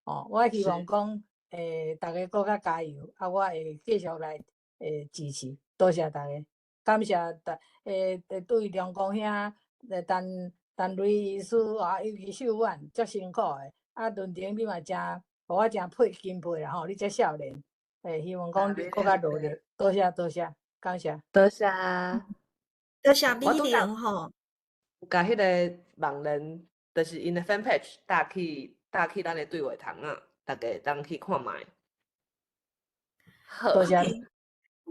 哦，我希望讲，大家搁较加油，啊，我会继续来支持，多谢大家，感谢对中共遐陈瑞医师啊，尤其秀婉足辛苦的，啊，伦廷你嘛互我真钦佩啦吼，你遮少年，希望讲你搁较努力，多谢，感谢。多谢。多谢美我拄则玲吼，有甲迄个网人，就是因的 fan page 搭去咱的对话窗啊，大家会当去看卖。好，多谢。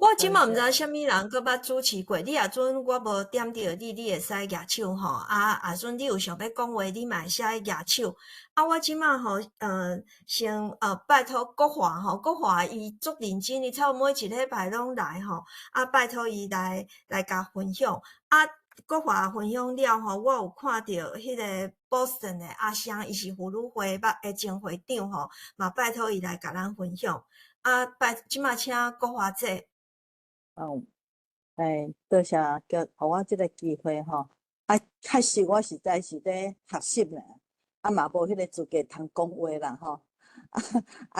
我即满毋知啥物人佫捌主持过，你也准我无点着你，你会使举手吼。啊，也准你有想要讲话，你嘛会使举手。啊，我即满吼，先拜托国华吼，国华伊足认真，伊差不多每一礼拜拢来吼。啊，拜托伊来甲分享。啊，国华分享了吼，我有看到迄个 Boston 的阿香，伊是妇女会的前会长吼，嘛拜托伊来甲咱分享。啊，即满请国华姐。多谢互我即个机会吼。啊，确实我实在是咧学习咧，啊嘛无迄个资格通讲话啦吼。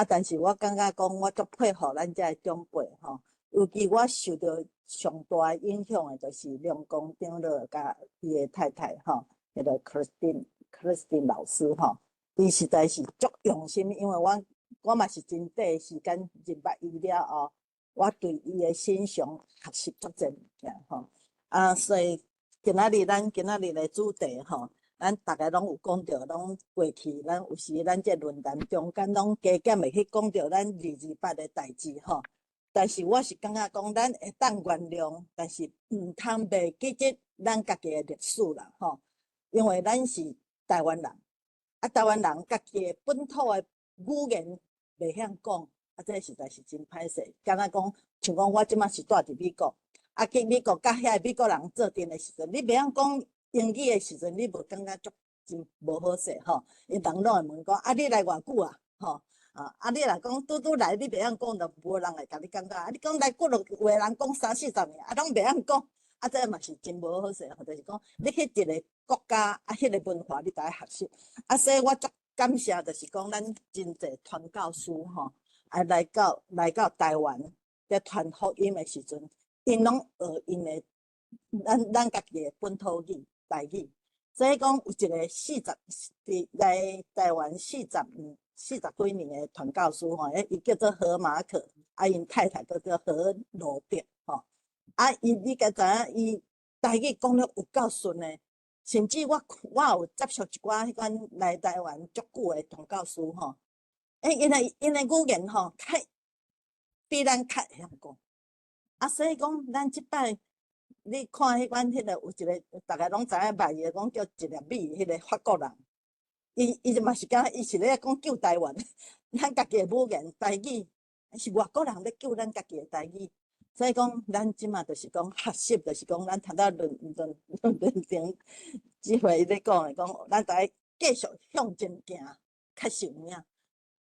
但是我感觉讲我足佩服咱遮长辈吼，尤其我受到上大影响的，就是梁公长老甲伊的太太吼，迄个 Christine 老师吼，伊实在是足用心，因为我嘛是真短的时间入捌伊了后。我对伊的欣赏学习足侪物件吼，所以咱今仔日的主题吼，咱大家拢有讲到，拢过去咱有时咱这论坛中间拢加减会去讲到咱228的代志吼。但是我是感觉讲，咱会当原谅，但是毋通袂记得咱家己的历史啦吼，因为咱是台湾人，啊台湾人家己的本土的语言袂晓讲。这实在是真歹势，敢若讲，像讲我即马是住伫美国，去美国甲遐美国人做阵的时阵，你袂晓讲英语的时阵，你无感觉真无好势吼。因人拢会问讲，你来偌久啊？吼，你若讲拄来，你袂晓讲，就无人会甲你感觉。你讲来几落有的人讲30-40年，拢袂晓讲，这嘛是真无好势吼。就是讲，你去一个国家，迄个文化你得学习。所以我足感谢，就是讲咱真侪传教士吼。来到台湾，咧传福音的时阵，因拢学因的咱家己的本土语台语。所以讲有一个来台湾40几年的传教士吼，伊叫做何马可，因太太叫做何罗德吼。你甲知影，伊台语讲了有够顺的，甚至我有接触一寡迄款来台湾足久的传教士吼。因的语言吼，比咱较会晓讲。所以讲，咱即摆你看迄款有一个，大家拢知影捌伊讲叫一粒米，迄个法国人，伊嘛是讲伊是咧讲救台湾，咱家己的语言台语，是外国人咧救咱家己的台语。所以讲，咱即马就是讲学习，就是讲咱头仔论坛即回咧讲的，讲咱得继续向前行，较有影。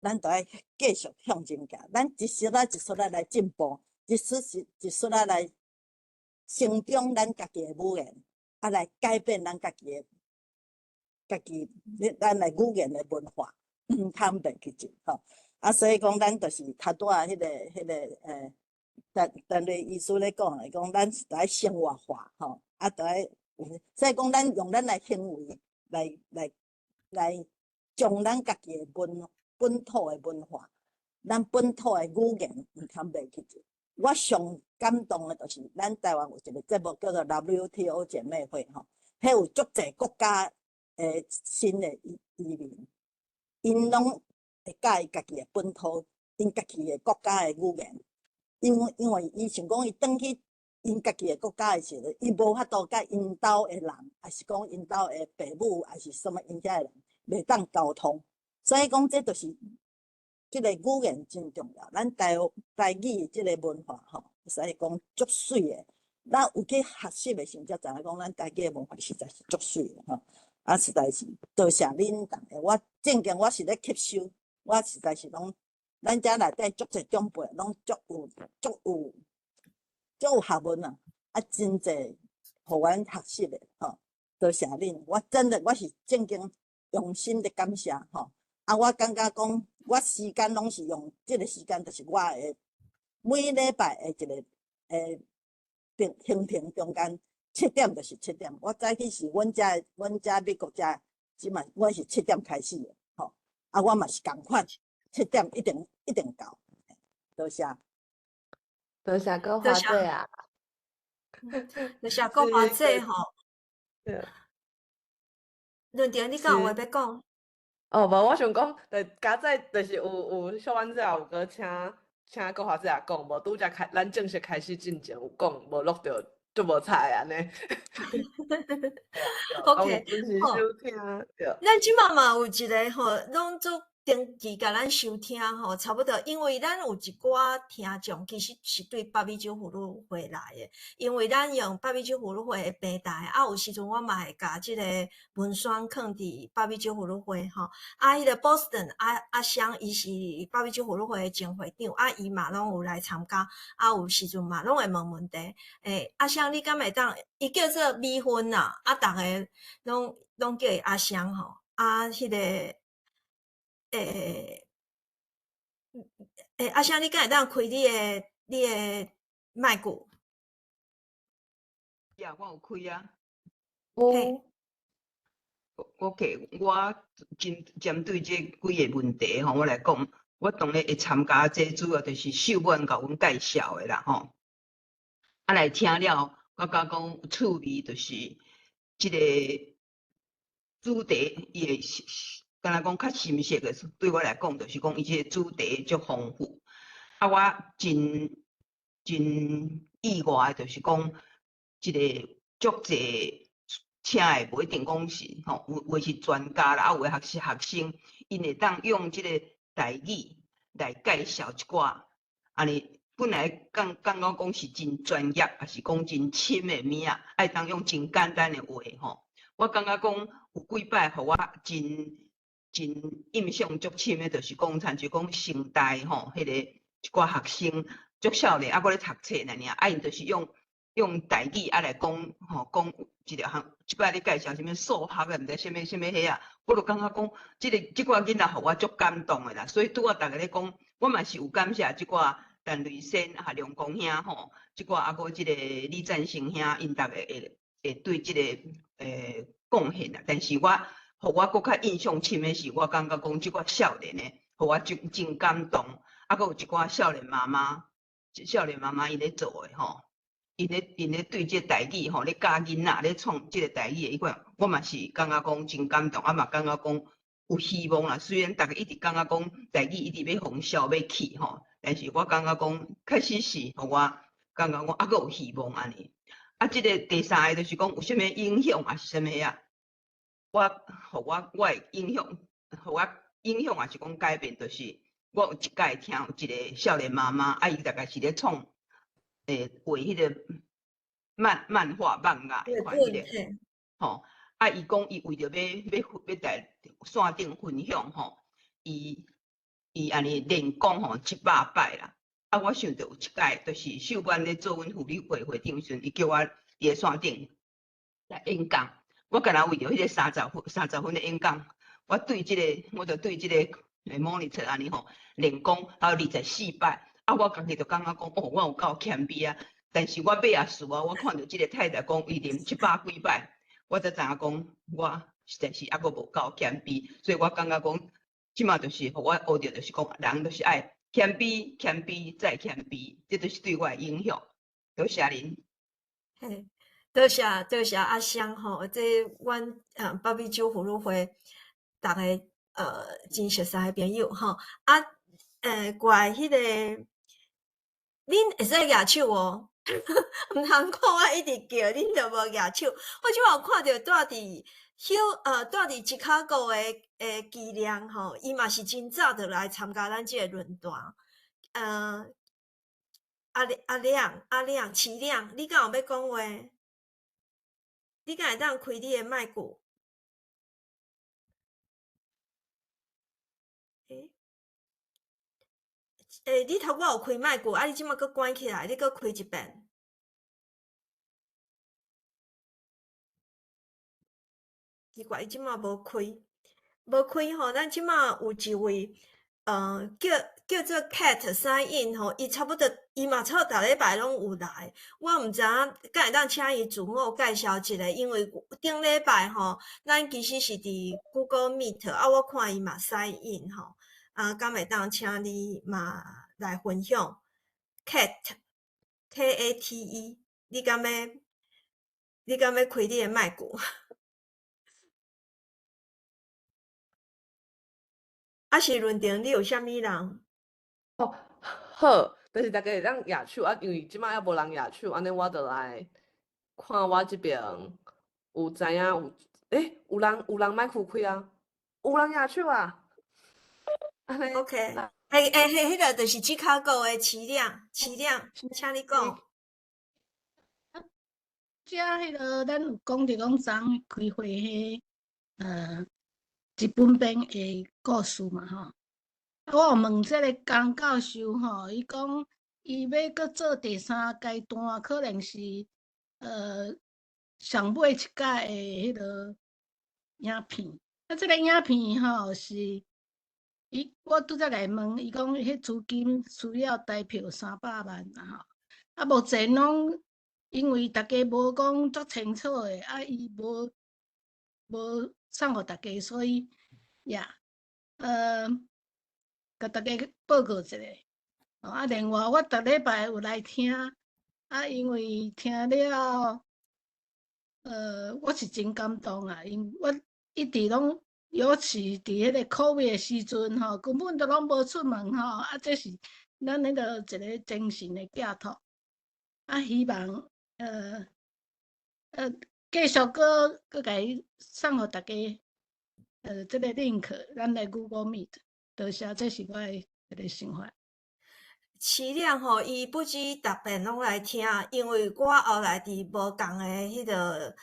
咱就要继续向前行，咱一丝仔一丝仔来进步，一丝仔来成长咱家己的语言。啊来改变咱家己咱的语言的文化，通袂去进吼。啊，所以讲咱就是头拄仔迄个但对意思咧讲，来讲咱是来生活化吼，啊，来，所以讲咱用咱的行为来将咱家己的本土的文化，咱本土的语言毋通袂去进。我上感动的就是咱台湾有一个节目叫做 WTO 姐妹会吼，迄有足侪国家的新的移民，因拢会教伊家己的本土，因家己的国家的语言。因为伊想讲，伊转去因家己的国家的时阵，伊无法度甲因兜的人，还是讲因兜的父母，还是什么因遐的人，袂当沟通。所以讲，这就是即个语言真重要。咱台语即个文化吼，所以讲足水的。咱有去学习的时候，才知影讲咱台语的文化实在是足水的吼。啊，实在是多谢恁逐个，我正经我是咧吸收，我实在是拢。咱遮内底足侪长辈，拢足有学问啊！啊，真侪互阮学习的吼，多谢恁。我真的我是正经用心的感谢吼。啊，我感觉讲，我时间拢是用即个时间，就是我的每礼拜的一个行程中间7点就是7点。我早起是阮遮美国遮，即满我是7点开始的吼。啊，我嘛是共款。7点一定到，多谢，多谢各华姐啊，多谢各华姐吼。论点你敢有话要讲？哦，无，我想讲，加在就是有小婉姐有搁请各华姐讲，无拄则咱正式开始进前有讲，无录着就无彩安尼。OK，准时收听，对。咱即满嘛有一个吼，拢做。定期甲咱收听吼，差不多，因为咱有一寡听众其实是对北美洲妇女会来的，因为咱用北美洲妇女会的平台，啊，有时阵我嘛会甲即个文宣放伫北美洲妇女会吼，啊，迄个 Boston 阿香伊是北美洲妇女会的前会长，啊，伊嘛拢有来参加，啊，有时阵嘛拢会问题，阿香你敢会当？伊叫做美芬啦，啊，逐个拢叫伊阿香吼，啊，迄个。阿香，你敢会当开你的麦克？呀，我有开啊。有。OK， 我针对这几个问题吼，我来讲，我当然会参加这主要就是秀文甲阮介绍的啦吼。啊，来听了，我感觉讲有趣味，就是这个主题伊会。敢若讲较深刻的，对我来讲，就是讲伊这个主题足丰富。啊，我真意外，就是讲这个足侪请的无一定讲是吼，有是专家啦，啊有的学生，因会当用这个台语来介绍一寡，安尼本来感觉讲是真专业，还是讲真深的物仔，爱当用真简单的话吼。我感觉讲有几摆，互我真印象足深的，就是讲，参像讲成大吼，迄个一寡学生足少年，啊，搁咧读册呢尔，啊，因就是用台语啊来讲吼，讲一个项，即摆咧介绍什么数学啊，毋知什么迄啊，我就感觉讲，即寡囡仔互我足感动的啦。所以拄啊，逐个咧讲，我嘛是有感谢即寡陈瑞仙啊、梁公兄吼，即寡啊，搁即个李赞成兄，因逐个会对即个贡献啦。但是互我搁较印象深的是，我感觉讲即寡少年诶，互我真感动。啊，搁有一寡少年妈妈因咧做诶吼，因咧对即个台语吼咧教囡仔咧创即个台语诶迄款，我嘛是感觉讲真感动，啊嘛感觉讲有希望啦。虽然逐个一直感觉讲台语一直要风消要去吼，但是我感觉讲确实是互我感觉讲啊，搁有希望安尼。啊，即个第三个就是讲有啥物影响啊是啥物啊？互我的影响，互我影响也是讲改变，就是我有一届听有一个少年妈妈，啊，伊大概是咧创画迄个漫画漫画迄款迄个，吼，啊，伊讲伊为着要在线顶分享吼，伊安尼连讲吼700摆啦，啊，我想着有一届就是秀冠咧做阮妇女会会长时阵，伊叫我伫咧线顶来演讲。我敢若为着迄个30分的演讲，我就对即个monitor 安尼吼练功，还有24摆，我家己就感觉讲，我有够谦卑啊。但是我尾仔事啊，我看到即个太太讲伊练700几摆，我才知影讲我实在是还佫无够谦卑，所以我感觉讲，即马就是互我学着，就是讲人就是爱谦卑，谦卑再谦卑，这就是对我的影响。多谢恁。嘿，多谢阿香吼，这阮北美酒葫芦会，逐个真熟悉的朋友吼，怪迄个，恁会使举手哦，毋通看我一直叫，恁就无举手。我即马有看着住伫芝加哥的伎俩吼，伊嘛是真早就来参加咱即个论坛，阿亮，齐亮，你敢有要讲话？你敢会当开你的麦克？你头拄有开麦克，你即马佫关起来，你佫开一遍。奇怪，伊即马无开吼，咱即马有一位叫做 Cat sign in 吼，伊嘛差不多逐礼拜拢有来，我毋知影敢会当请伊自我介绍一下，因为顶礼拜吼，咱其实是伫 Google Meet， 我看伊嘛 sign in 吼，敢会当请你嘛来分享 Cat Kate， 你敢要开你的麦克？是论坛你有啥物人？哦，好，就是大家会当举手因为即摆还无人举手，安尼我就来看我即边有知影有人麦克开啊，有人举手啊。安尼 OK， 迄个就是芝加哥的齐亮，请你讲。遮迄个咱有讲着讲昨开会迄日本边的故事嘛吼。我有问即个江教授吼，伊讲伊要搁做第3阶段，可能是上尾一届的迄个影片。即个影片吼是我拄则来问，伊讲迄资金需要台票300万啦吼。目前拢因为大家无讲足清楚的，伊无送互大家，所以甲大家报告一下。另外我逐礼拜有来听，因为听了，我是真感动啊，因我一直拢，尤其伫迄个 COVID 的时阵吼，根本都拢无出门吼，这是咱迄个一个精神的寄托。希望继续搁甲伊送互大家，这个 link， 咱的 Google Meet。多谢，这是我的一个想法。齐亮吼，伊不止逐遍拢来听，因为我后来伫无共的迄个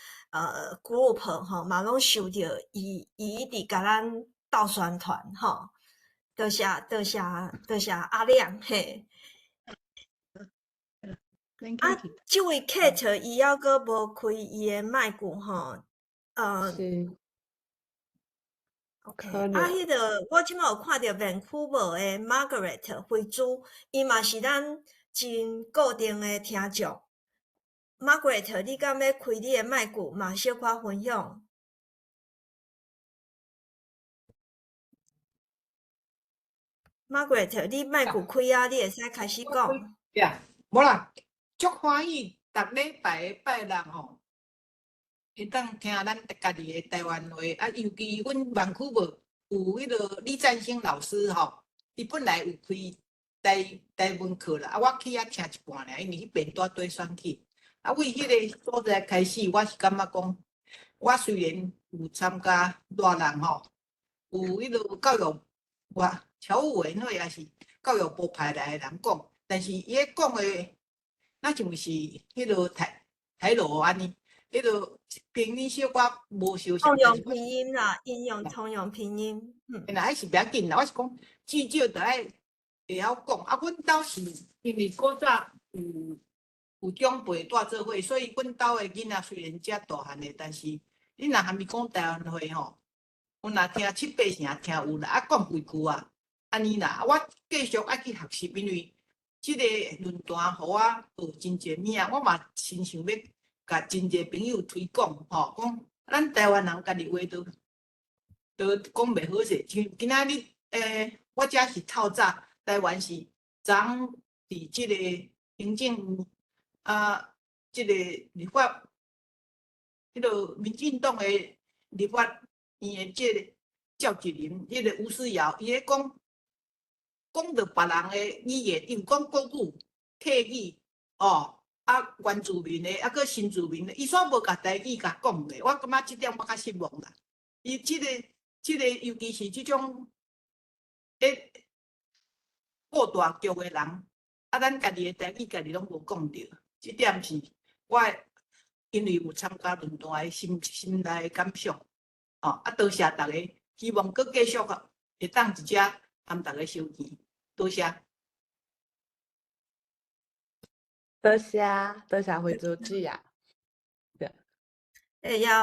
group 吼，嘛拢收到伊一直甲咱斗宣传吼。多谢阿亮嘿。即位 Kate 伊还阁无开伊的麦克吼，是。OK，迄个我即马有看到 Vancouver 的 Margaret 会主，伊嘛是咱真固定的听众。Margaret， 你敢要开你的麦克嘛？小可分享。Margaret， 你麦克开啊，你会使开始讲。无啦，足欢喜，逐礼拜的拜六吼。会当听咱家己的台湾话，尤其阮Vancouver有迄个李占星老师吼，伊本来有开台文课啦，我去遐听一半尔，因为迄边带对选去。为迄个所在开始，我是感觉讲，我虽然有参加热人吼，有迄个教育侨务委员会也是教育部派来的人讲，但是伊咧讲的，那像是迄个台罗安尼。迄个拼音小可无相像，通用拼音啦，应用通用拼音。原来是不要紧啦，我是讲至少得爱会晓讲。阮兜是因为古早有长辈带做伙，所以阮兜的囡仔虽然遮大汉的，但是你若还没讲台湾话吼，阮若听七八成听有啦，啊讲几句啊，安尼啦，我继续爱去学习，因为即个论坛互我学真侪物啊，我嘛真想要甲真侪朋友推广吼，讲咱台湾人家己话都讲袂好势，像今仔日我遮是透早，台湾是昨昏伫即个行政即个立法，迄个民进党的立法院的即个召集人，迄个吴思瑶，伊咧讲着别人的语言，伊有讲国语、客语原住民的，佫新住民的，伊煞无甲台语甲讲咧，我感觉即点我较失望啦。伊即个，尤其是即种顾大局的人，咱家己的台语家己拢无讲着，即点是我因为有参加论坛的心内的感想。多谢大家，希望佫继续会当一遮含大家相见，多谢。多谢惠珠姐啊。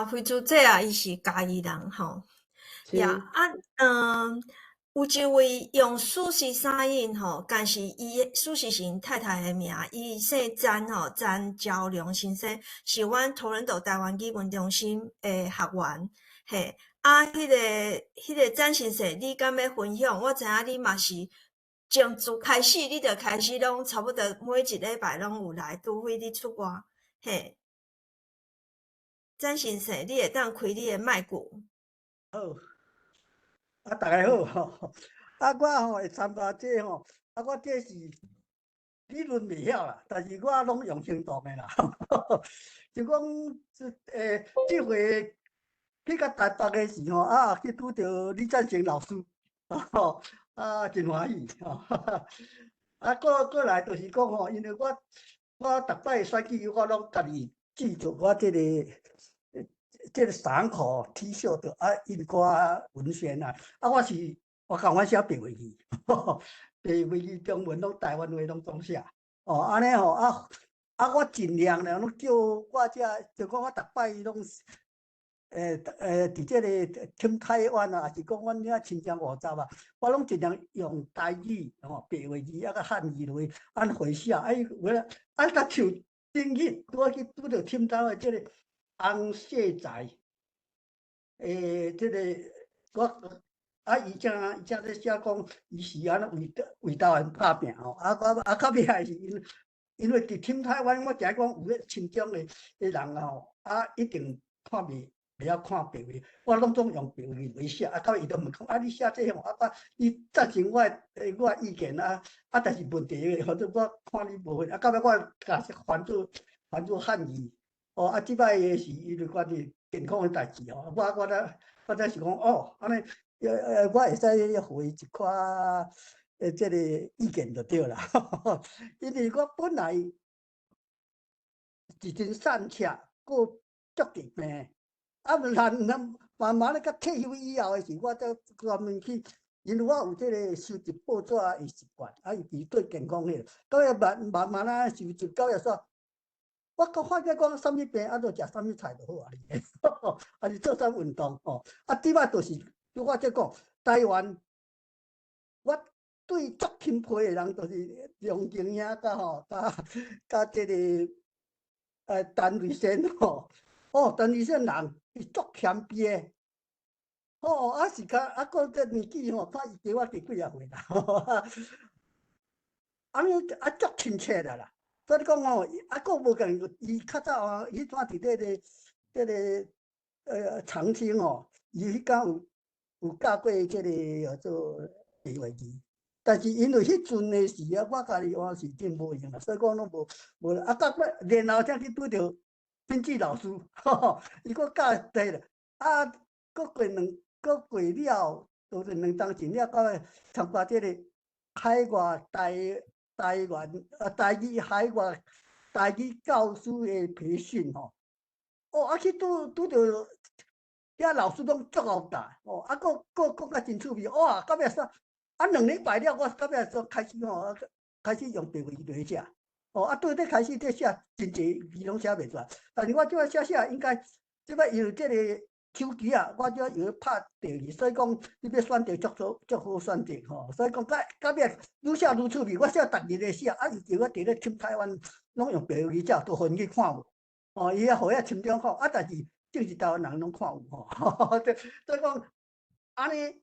惠珠姐啊，伊是嘉义人吼。有一位用苏氏三印吼，但是伊苏氏是因太太的名，伊姓詹吼，詹昭良先生是阮托伦多台湾语文中心的学员，嘿。迄个詹先生，你敢要分享？我知影你嘛是从自开始，你就开始拢差不多每一礼拜拢有来，除非你出外，嘿。詹先生，你会当开你的麦克。好，大家好吼，我会参加这吼，我这是理论未晓啦，但是我拢用行动的啦，就讲这回。去到台北的时候去拄着李赞成老师，真欢喜过来就是讲吼，因为我逐摆选举，我拢家己制作我这个衫裤 T 恤的印挂文宣啊，我共我写白话语，白话语中文拢台湾话拢总写，安尼吼我尽量啦，拢叫我遮，就讲我逐摆拢。伫这个听台湾啊，还是讲阮遐亲戚50啊，我拢尽量用台语、白话语甲汉语落去按回写。甲像顶日我去拄着听台的这个洪谢才，这个我伊正咧写讲，伊是安尼为台湾打拼吼。我较厉害是因为伫听台湾，我听讲有咧亲中的人吼，一定看袂晓看白话，我拢总用白话来写，到伊都问讲，你写这项，伊赞成我意见但是问题或者我看你无会，到尾我甲翻做汉语，即摆的是伊就关于健康的代志我才是讲安尼，我会使回一寡这个意见就对啦，因为我本来是真善车，佫足疾病。慢慢咧，甲退休以后的时，我才专门去，因为我有这个收集报纸的习惯，尤其对健康迄个，到尾慢慢收集到时，我发觉讲什么病，就食什么菜就好还是做啥运动即摆就是我即讲台湾，我对足钦佩的人，就是梁静雅甲这个陈瑞生陈瑞生人。伊足谦卑诶，是个这年纪看伊比我大几啊岁啦，安尼足亲切啦。所以讲佫无共伊较早迄阵伫这个长青伊迄间有教过这个做白话语，但是因为迄阵的时我家己是真无用啦，所以讲拢无到尾然后才去拄着。编辑老师，伊佫教第了，佫过了，就是2当前了，到尾参加这个海外台语海外台语教师的培训去拄着遐老师拢足好大佫讲甲真趣味到尾2礼拜了，我到尾开始开始用白话语来写。对咧开始咧写真济字拢写袂出来，但是我即摆写应该，即摆因为即个手机啊，我即摆又拍第二，所以讲你要选择足好选择吼，所以讲到尾愈写愈趣味，我写逐日咧写，伊叫我伫咧深台湾拢用白话字写，都互因去看有，伊互遐深中看，但是正是台湾人拢看有吼，所以讲安尼。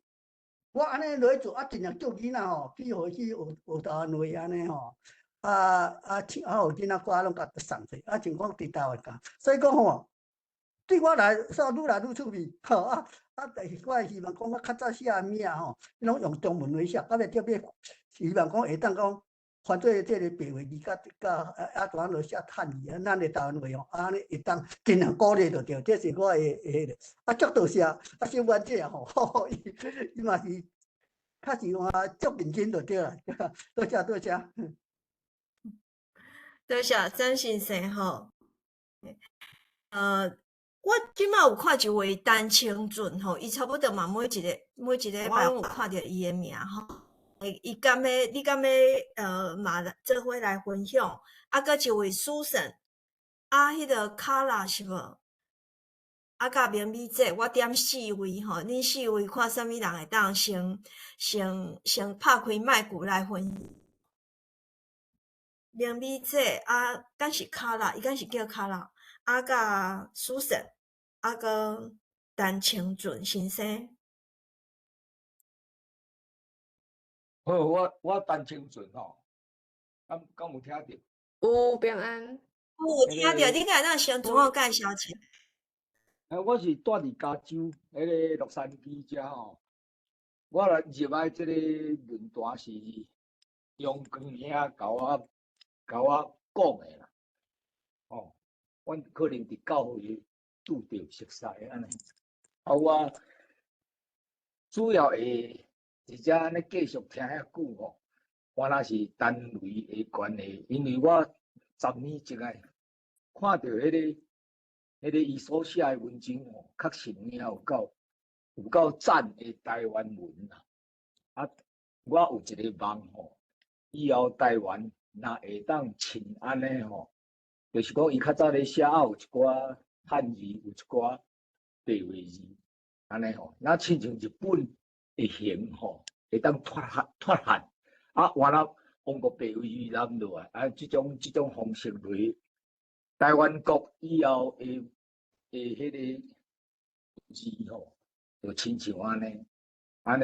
我安尼落去做，尽量叫囡仔吼，去互去学台湾话安尼吼，互囡仔歌拢甲送去，像讲伫台湾教，所以讲吼，对我来说愈来愈趣味，但是我会希望讲我较早写物啊吼，拢用中文话写，到尾希望讲会当讲翻做即个白话字，甲怎落写汉语啊，咱的台湾话吼，安尼会当尽量鼓励着着，这是我的迄个，足多谢，小婉姐吼，伊嘛是较是话足认真着对啦，多谢。多谢张先生吼。我即摆有看一位陈清俊吼，伊差不多嘛每一个礼拜拢有看到伊的名吼。伊敢要你敢要嘛做伙来分享？搁一位Susan，迄个卡拉是无？甲明美姐，我点4位吼，恁4位看啥物人会当先拍开麦克来分享。明美姐敢是卡拉，伊敢是叫卡拉，甲Susan，个陈清俊先生。好，我陈清俊吼，敢有听着？有平安。有听着，你敢若先自我介绍一下？我是住伫加州迄个洛杉矶遮吼，我来入来即个论坛是杨光兄甲我讲的啦，阮可能伫教会拄着熟悉安尼，我主要会直接安尼继续听遐久吼，我若是单位的关系，因为我10年前看到迄个伊所写的文章吼，确实有够赞的台湾文啦。我有一个梦吼，以后台湾若会当像安尼吼，就是讲伊较早咧写有一寡汉字，有一寡白话字，安尼吼，那亲像日本的形吼，会当脱汉，完了往个白话字南落来，即种方式落去。台湾国以后的迄个字吼，就亲像安尼，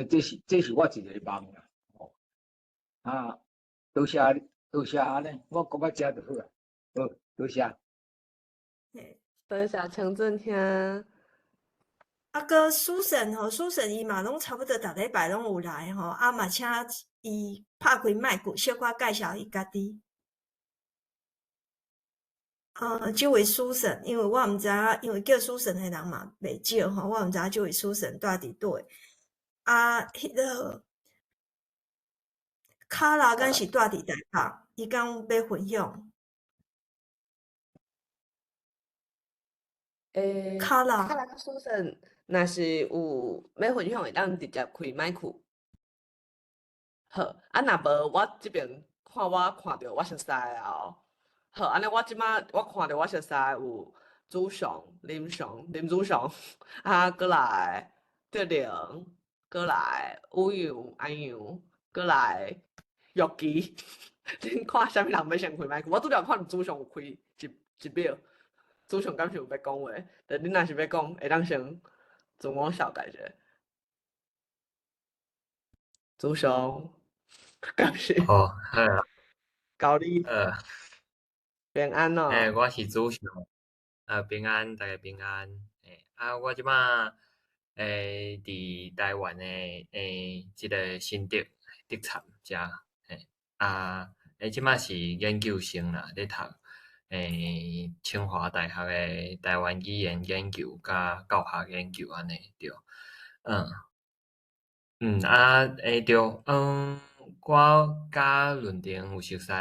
这是我一个梦啦，多谢安尼，我讲到遮就好啦，好，多谢。多谢清俊兄。个Susan吼，Susan伊嘛拢差不多逐礼拜拢有来吼，嘛请伊拍开麦克，小可介绍伊家己。这位Susan，因为我毋知影，因为叫Susan的人嘛袂少吼，我毋知影这位Susan住伫倒。迄个卡拉敢是住伫台北，伊敢要分享。卡拉甲Susan，若是有要分享，会当直接开麦克。好，若无我即边看到我熟悉哦。好，安尼我即摆我看到我熟悉有祖雄、林祖雄，过来德玲，过来吴阳、安阳，过来玉琪。恁看啥物人要先开麦克？我拄着看祖雄有开一秒，祖雄敢是有要讲话，但恁若是要讲，会当先自我小介者。祖雄，敢是？好啊，教你平安哦。我是祖雄，平安，大家平安。我即摆伫台湾的即个新竹竹潭遮，即摆是研究生啦，咧读清华大学的台湾语言研究甲教学研究安尼对，对，我甲论坛有熟悉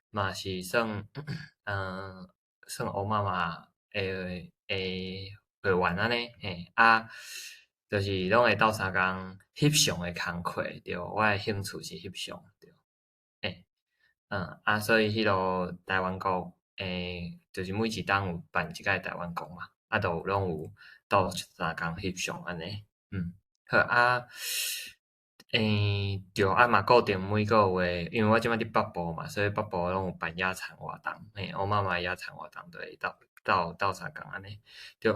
嘛是算欧妈妈会员安尼，就是拢会斗相共翕相的工课，对，我的兴趣是翕相，对，所以迄落台湾国就是每一档有办一届台湾国嘛，都拢有斗相共翕相安尼，好对嘛固定每个月，因为我即摆伫北部嘛，所以北部拢有办野餐活动，我妈妈野餐活动就会斗相共安尼，对，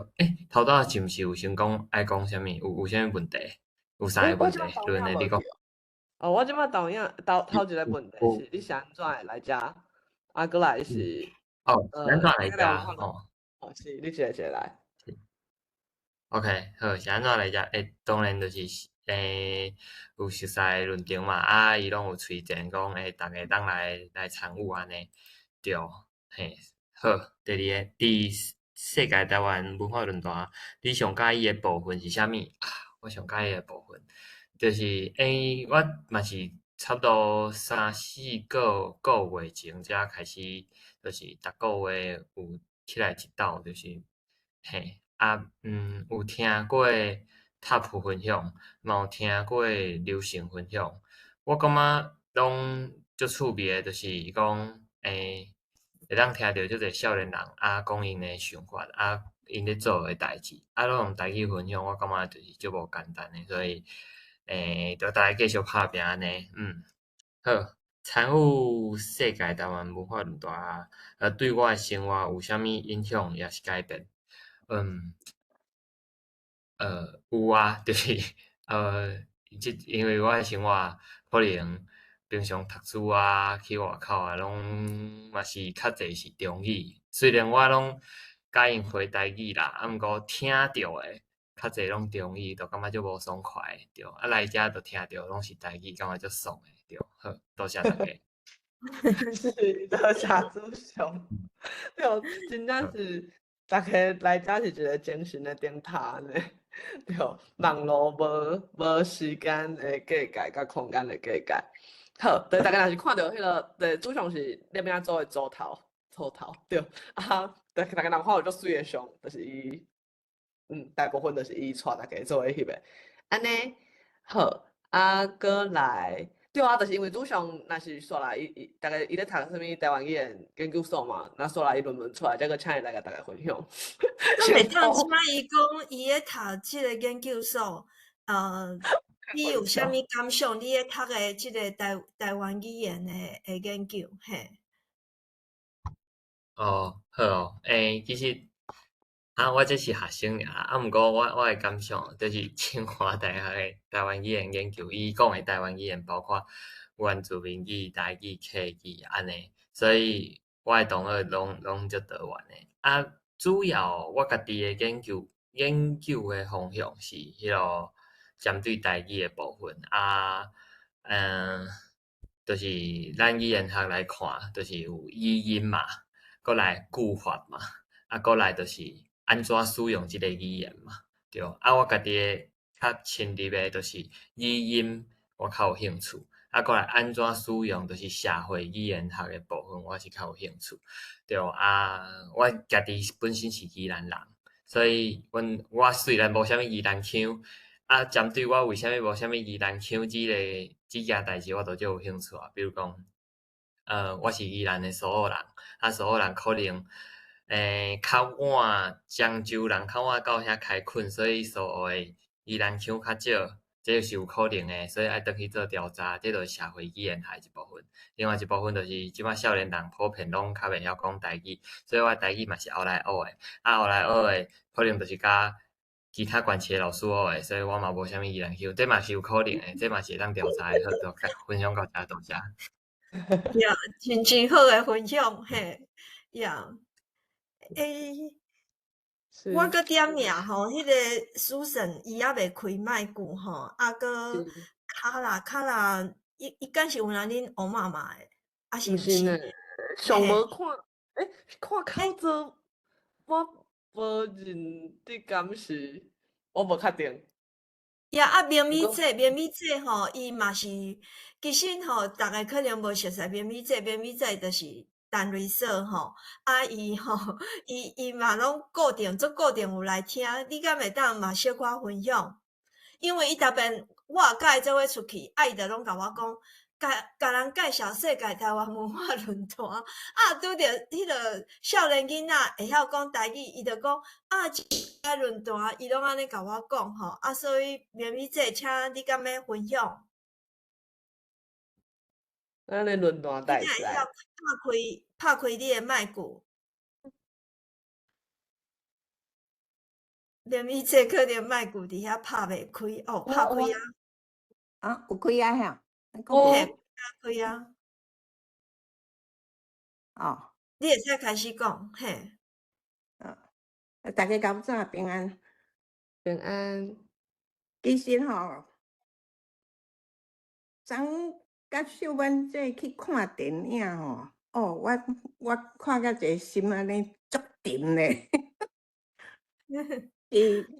头拄仔是毋是有先讲爱讲啥物？有啥物问题？有啥个问题？轮的你讲。我即摆头一个问题是，你是安怎会来遮？过来是安怎来遮？是你一个来。OK， 好，是安怎来遮？当然就是有熟悉论坛嘛，伊拢有推荐讲，逐个当来参与安尼，对，好。第二个，伫世界台湾文化论坛，你上喜欢的部分是啥物？我上喜欢的部分就是，我嘛是差不多3-4个月前才开始，就是逐个月有起来一道，就是有听过 Top 分享，嘛有听过流行分享，我感觉拢足趣味的，就是讲会当听着足侪少年人讲因的想法因咧做诶代志，拢用台语分享，我感觉就是足无简单诶，所以着大家继续拍拼安尼，好。参与世界台湾文化论坛，对我诶生活有啥物影响，也是改变？有啊，就是因为我诶生活可能平常读书去外口拢嘛是较侪是中语，虽然我拢甲因回台语啦，毋过听着诶较侪拢中语，就感觉足无爽快，对。来遮就听着拢是台语，感觉足爽诶，对。好，多谢大家。是，多谢主上，对，真正是大家来遮是一个精神诶顶塔呢。对，网络无时间的隔界，甲空间的隔界。好，对，大家若是看到迄个，对，主上是那边做的组头，对，大家若看到足水的相，就是伊，大部分就是伊带大家做诶翕的，安尼好，过来。对就是因为主上若是刷来大概伊咧读啥物台湾语言研究所嘛，那刷来伊论文出来，才个请伊来甲大家分享。我袂当即摆伊讲伊咧读即个研究所，你有啥物感想？你咧读的即个台湾语言的研究，嘿。好其实我这是学生尔，毋过我的感想就是清华大学的台湾语言研究，伊讲的台湾语言包括原住民语、台语、客语安尼，所以我的同学拢足多元的。主要我家己的研究的方向是迄落针对台语的部分就是咱语言学来看，就是有语音嘛，过来句法嘛，过来就是安怎使用即个语言嘛，对。我家己的较深入的就是语音，我较有兴趣。过来安怎使用，就是社会语言学的部分，我是较有兴趣，对。我家己本身是宜兰人，所以我虽然无啥物宜兰腔，针对我为虾米无啥物宜兰腔即件代志，我都足有兴趣比如讲，我是宜兰的苏澳人，苏澳人可能较晚漳州人较晚到遐开垦，所以苏澳的宜兰腔较少。这是有可能的，所以爱倒去做调查，这就是社会语言学一部分。另外一部分就是即摆少年人普遍拢较袂晓讲台语，所以我台语嘛是后来学的。后来学的可能就是甲其他关系的老师学的，所以我嘛无啥物语言腔，这嘛是有可能的，这嘛是会当调查的。好，就分享到遮，多谢。真好的分享，嘿，我搁点名吼，迄个Susan伊还袂开麦久吼，搁卡拉，伊敢是有人恁乌妈妈的，是毋是？上无看，看口做，我无认得敢是，我无确定。绵米姐吼，伊嘛是，其实吼，逐个可能无熟悉绵米姐就是陈瑞瑟吼，伊吼，伊嘛拢足固定有来听，你敢会当嘛小可分享？因为伊逐遍我甲伊做伙出去，伊就拢甲我讲，甲人介绍世界台湾文化论坛，啊，拄着迄个少年囡仔会晓讲台语，伊就讲啊，即个论坛伊拢安尼甲我讲吼，啊，所以绵米姐，请你敢要分享？咱咧论坛你代志才会晓拍开你的麦克。绵米姐可能麦克伫遐拍袂开，哦，拍开啊，啊，有开啊吓，你讲哦嘿，开啊，哦，你会使开始讲，嘿。大家搞早平安。平安。其实吼，昨甲秀文这去看电影吼，哦，我看甲一个心安尼足沉咧。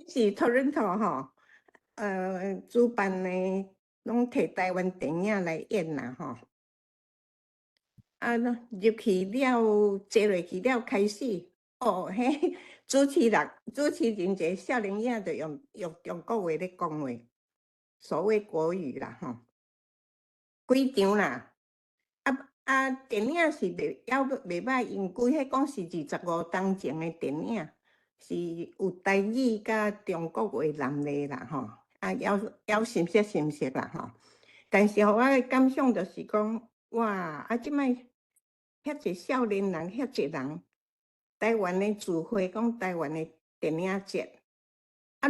是 Toronto 吼，主办的拢摕台湾电影来演啦吼。啊，入去了，坐落去了开始，哦，迄主持人一个少年仔就用中国话咧讲话，所谓国语啦吼，规场啦。电影是袂歹，因规迄讲是25当前的电影，是有台语甲中国话南的啦吼，要熟悉啦吼。但是互我的感想就是讲，哇，即摆遐济少年人，遐济人，台湾的聚会讲台湾的电影节，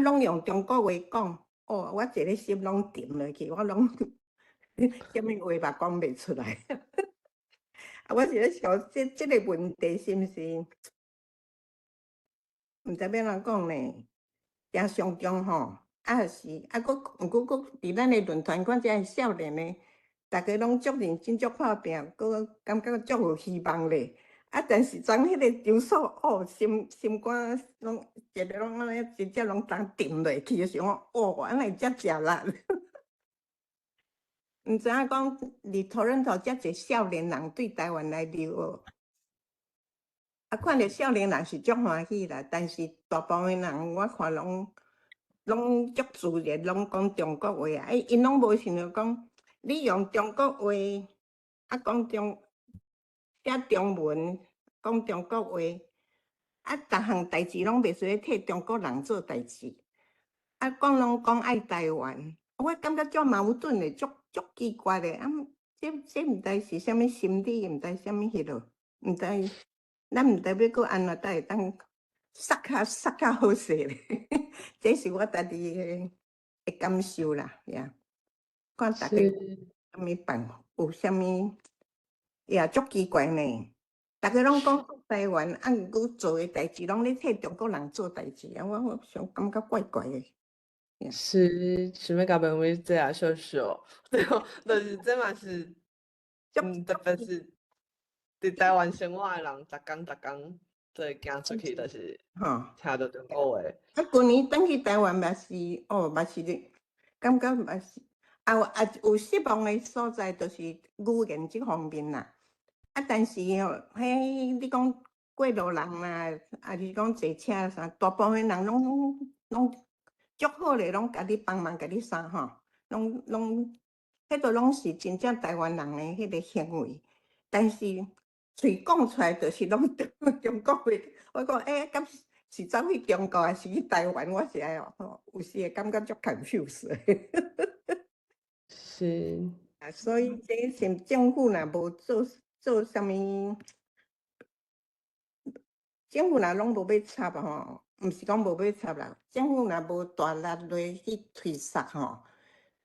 拢用中国话讲，哦，我一个心拢沉落去，我拢啥物话嘛讲袂出来。我是咧想，即个问题是毋是毋知要安怎讲呢？诚上中吼，是佫伫咱的论坛看遮少年的，大家拢足认真、足拍拼，佫感觉足有希望咧。但是昨迄个场所，哦，心肝拢一个拢安尼，真正拢当沉落去，想讲，哦，安尼遮食力。毋知影讲，伫Toronto遮济少年人对台湾来留学，看到少年人是足欢喜啦。但是大部分人我看拢足自然，拢讲中国话啊。因拢无想着讲，你用中国话讲写中文，讲中国话，逐项代志拢袂使替中国人做代志。讲拢讲爱台湾，我感觉足矛盾的，足奇怪的。这毋知是啥物心理，毋知啥物迄落，毋知咱毋知要搁安怎才会当杀较好势咧。这是我家己的感受啦，呀。看大家啥物办法，有啥物也足奇怪呢。大家拢讲台湾，毋过做的代志拢咧替中国人做代志，我想感觉怪怪的。是，想要甲问为这也少少，对，就是这嘛是，特别是伫台湾生活的人，逐工都会行出去，就是听到中国话。旧年转去台湾嘛是，嘛是感觉嘛是，有失望的所在，就是语言这方面啦。但是迄你讲过路人啦，是讲坐车啥，大部分人拢足好咧，拢甲你帮忙，甲你啥吼，迄都拢是真正台湾人的迄个行为。但是嘴讲出来就是拢中国话。我讲敢是走去中国还是去台湾？我是有时会感觉足 confuse。是。所以这是政府若无做啥物，政府若拢无要插吼。毋是讲无要插啦，政府若无大力落去推塞吼，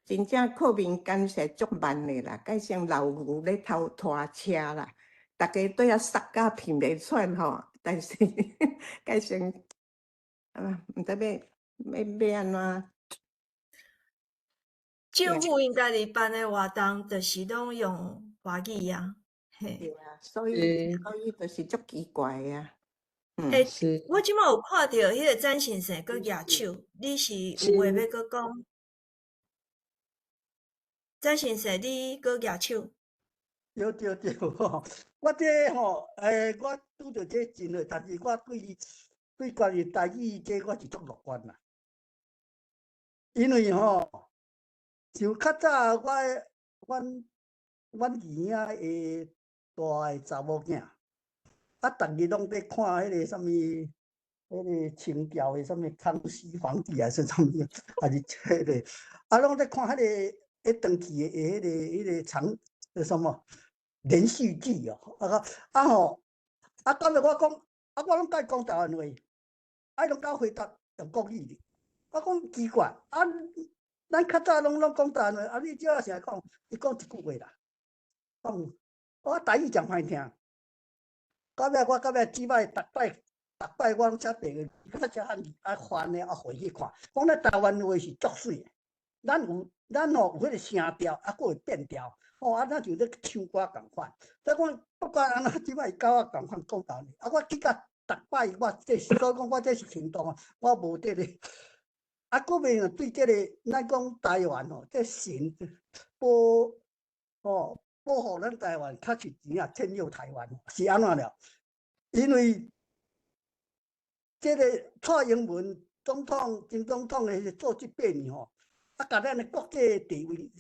真正靠民间是足慢的啦，改成老牛咧拖车啦，大家都要塞甲骗袂出吼。但是改成毋知要安怎？政府应该伫办的活动，就是拢用华语啊，嘿。对啊，所以就是足奇怪啊。我即摆有看到迄个詹先生搁举手，你是有话要搁讲？詹先生，你搁举手？对吼，我这吼，我拄着这真诶，但是我对关于台语这我是足乐观啦，因为吼，像较早阮阮二兄的大个查某囝，逐日拢在看迄个啥物，迄个清朝的啥物康熙皇帝还是啥物，还是迄个，拢在看迄个长期的迄个长什么连续剧哦，到尾我讲，我拢甲伊讲台湾话，伊拢甲我回答用国语的，我讲奇怪，咱较早拢讲台湾话，你即仔成讲，伊讲一句话啦，讲我台语讲歹听，到尾即摆逐摆我拢写第个，较写汉字翻的互伊去看，讲咱台湾话是足水的，咱有迄个声调，佫会变调。咱就咧唱歌共款。所以讲，不管安怎，即摆甲我共款讲台湾话。我记甲逐摆，所以讲我这是行动啊，我无得咧。佫袂对这个咱讲台湾这神保护咱台湾，确实真啊天佑台湾是安怎了？因为这个蔡英文总统、前总统的做这8年甲咱的国际地位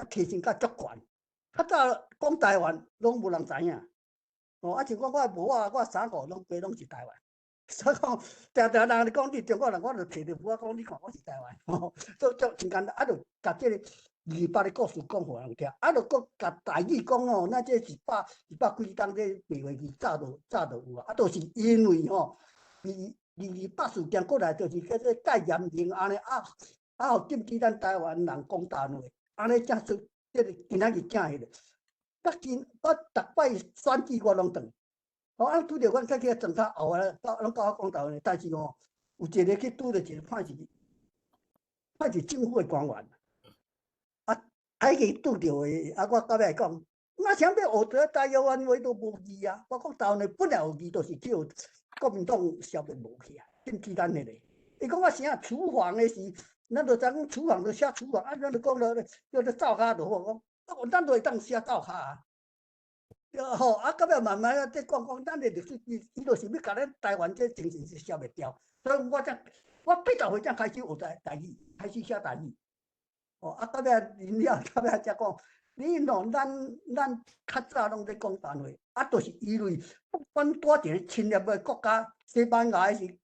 提升甲足悬。较早讲台湾拢无人知影，像讲我无我3个拢爸拢是台湾，所以讲常人讲你中国人，我就摕着我讲你看我是台湾，做真简单，就甲这个200的故事讲互人听，就搁甲台语讲咱这100几档这白话语早就有啊，就是因为228事件过来，就是叫做戒严令安尼互禁止咱台湾人讲台湾话，安尼才出。这个今仔日正迄个，我逐摆选举我拢转，拄着阮去庄脚后啊，拢甲我讲台湾的，但是有一个去拄着一个歹是政府的官员，迄个拄着的，我到尾讲，我想要学着台湾话都无字啊，我讲台湾的本来有字，就是叫国民党消灭无去啊，禁止咱迄个。伊讲我啥厨房的是。咱就知讲厨房就写厨房，咱就讲了叫做灶骹就好讲，咱就会当写灶骹啊。到尾慢慢再讲，咱的历史伊就是要甲咱台湾这精神是消灭掉。所以我8岁才开始学台语，开始写台语。到尾了，到尾才讲，咱较早拢在讲台湾话，就是因为不管多一个侵略的国家，西班牙是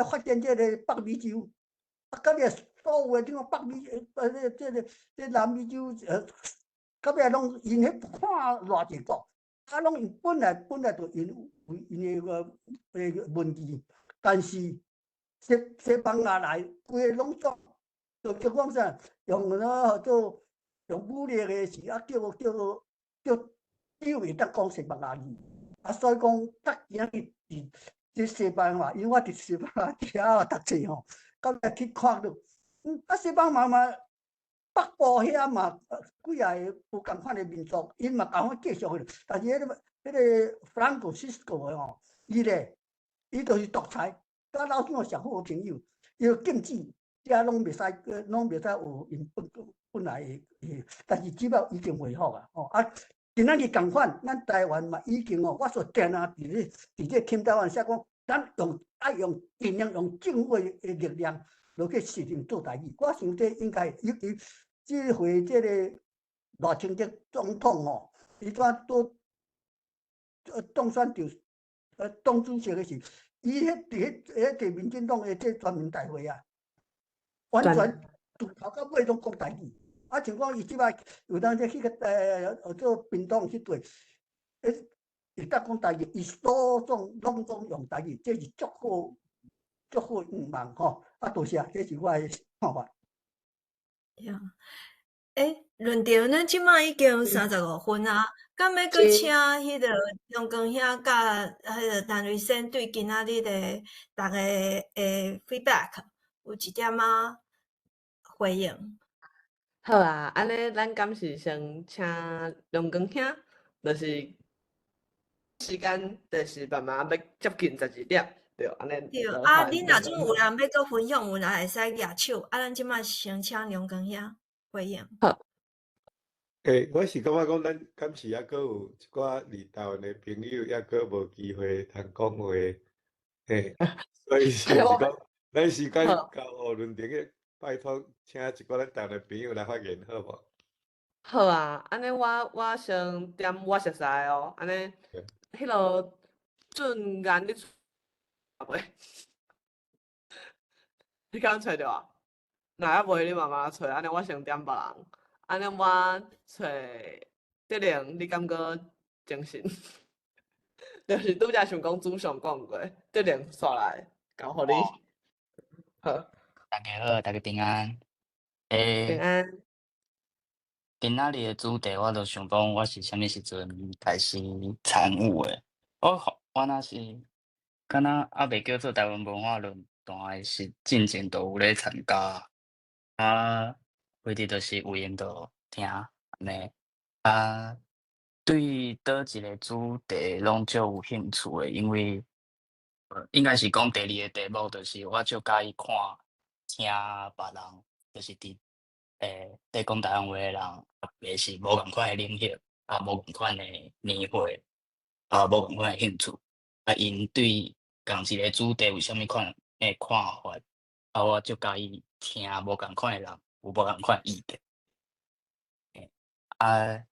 发展这个北美洲，到尾。所有的这个北美，这南美洲，到尾拢因迄看偌济国，拢本来就因个文字，但是西班牙来，规个拢做，就讲啥，用武力的是叫你袂当讲西班牙语，所以讲今日这西班牙，因为我伫西班牙遐读册到尾去看到。西班牙嘛，北部遐嘛，几个有共款的民族，因嘛共款继续去，但是迄个弗兰哥西斯科的伊就是独裁，甲老蒋上好朋友，伊就禁止，遮拢袂使有因本来的，但是只要已经恢复啊，今仔日共款，咱台湾嘛已经我所定啊，伫这轻台湾写讲，咱尽量用政府的力量。落去实行做台语，我想这应该，尤其这回这个赖清德总统伊都当选就当主席的时，伊伫民进党的这全民大会啊，完全从头到尾拢讲台语，像讲伊即摆有当去做屏东去对，会当讲台语，伊所种拢总用台语，这是足好愿望多谢，这是我的看法。论调咱即摆已经35分啊，敢要搁请迄个中光兄甲迄个陈瑞生对今仔日的逐个feedback 有一点回应。好啊，安尼咱敢是先请中光兄，就是时间就是慢慢要接近12点。对，安尼。对，恁若种有人要搁分享，有人会使举手。咱即摆先请梁光兄回应。好。我是感觉讲，咱敢是还阁有一寡离台湾的朋友，还阁无机会通讲话。所以是讲，咱时间到，论点个拜托，请一寡咱台湾的朋友来发言，好无？好啊，安尼我先点我熟悉的哦，安尼对迄落俊眼你袂？你敢找着啊？若还袂你慢慢找，安尼我先点别人，安尼我找德玲，你感觉精神？就是拄则想讲主上讲过，德玲刷来交互你。好，大家好，大家平安。平诶，安。今仔日的主题，我就想讲，我是啥物时阵开始参与的。我若是敢若还袂叫做台湾文化论坛的是进前都有咧参加，规日就是有闲就听安尼。对倒一个主题拢足有兴趣的，因为应该是讲第二个题目，就是我足介意看听别人，就是在讲台湾话的人，特别是无共款的领域，无共款的年岁，无共款的兴趣，因对共一个主题有啥物款的看法，我足介意听无共款的人有无共款的意见。啊，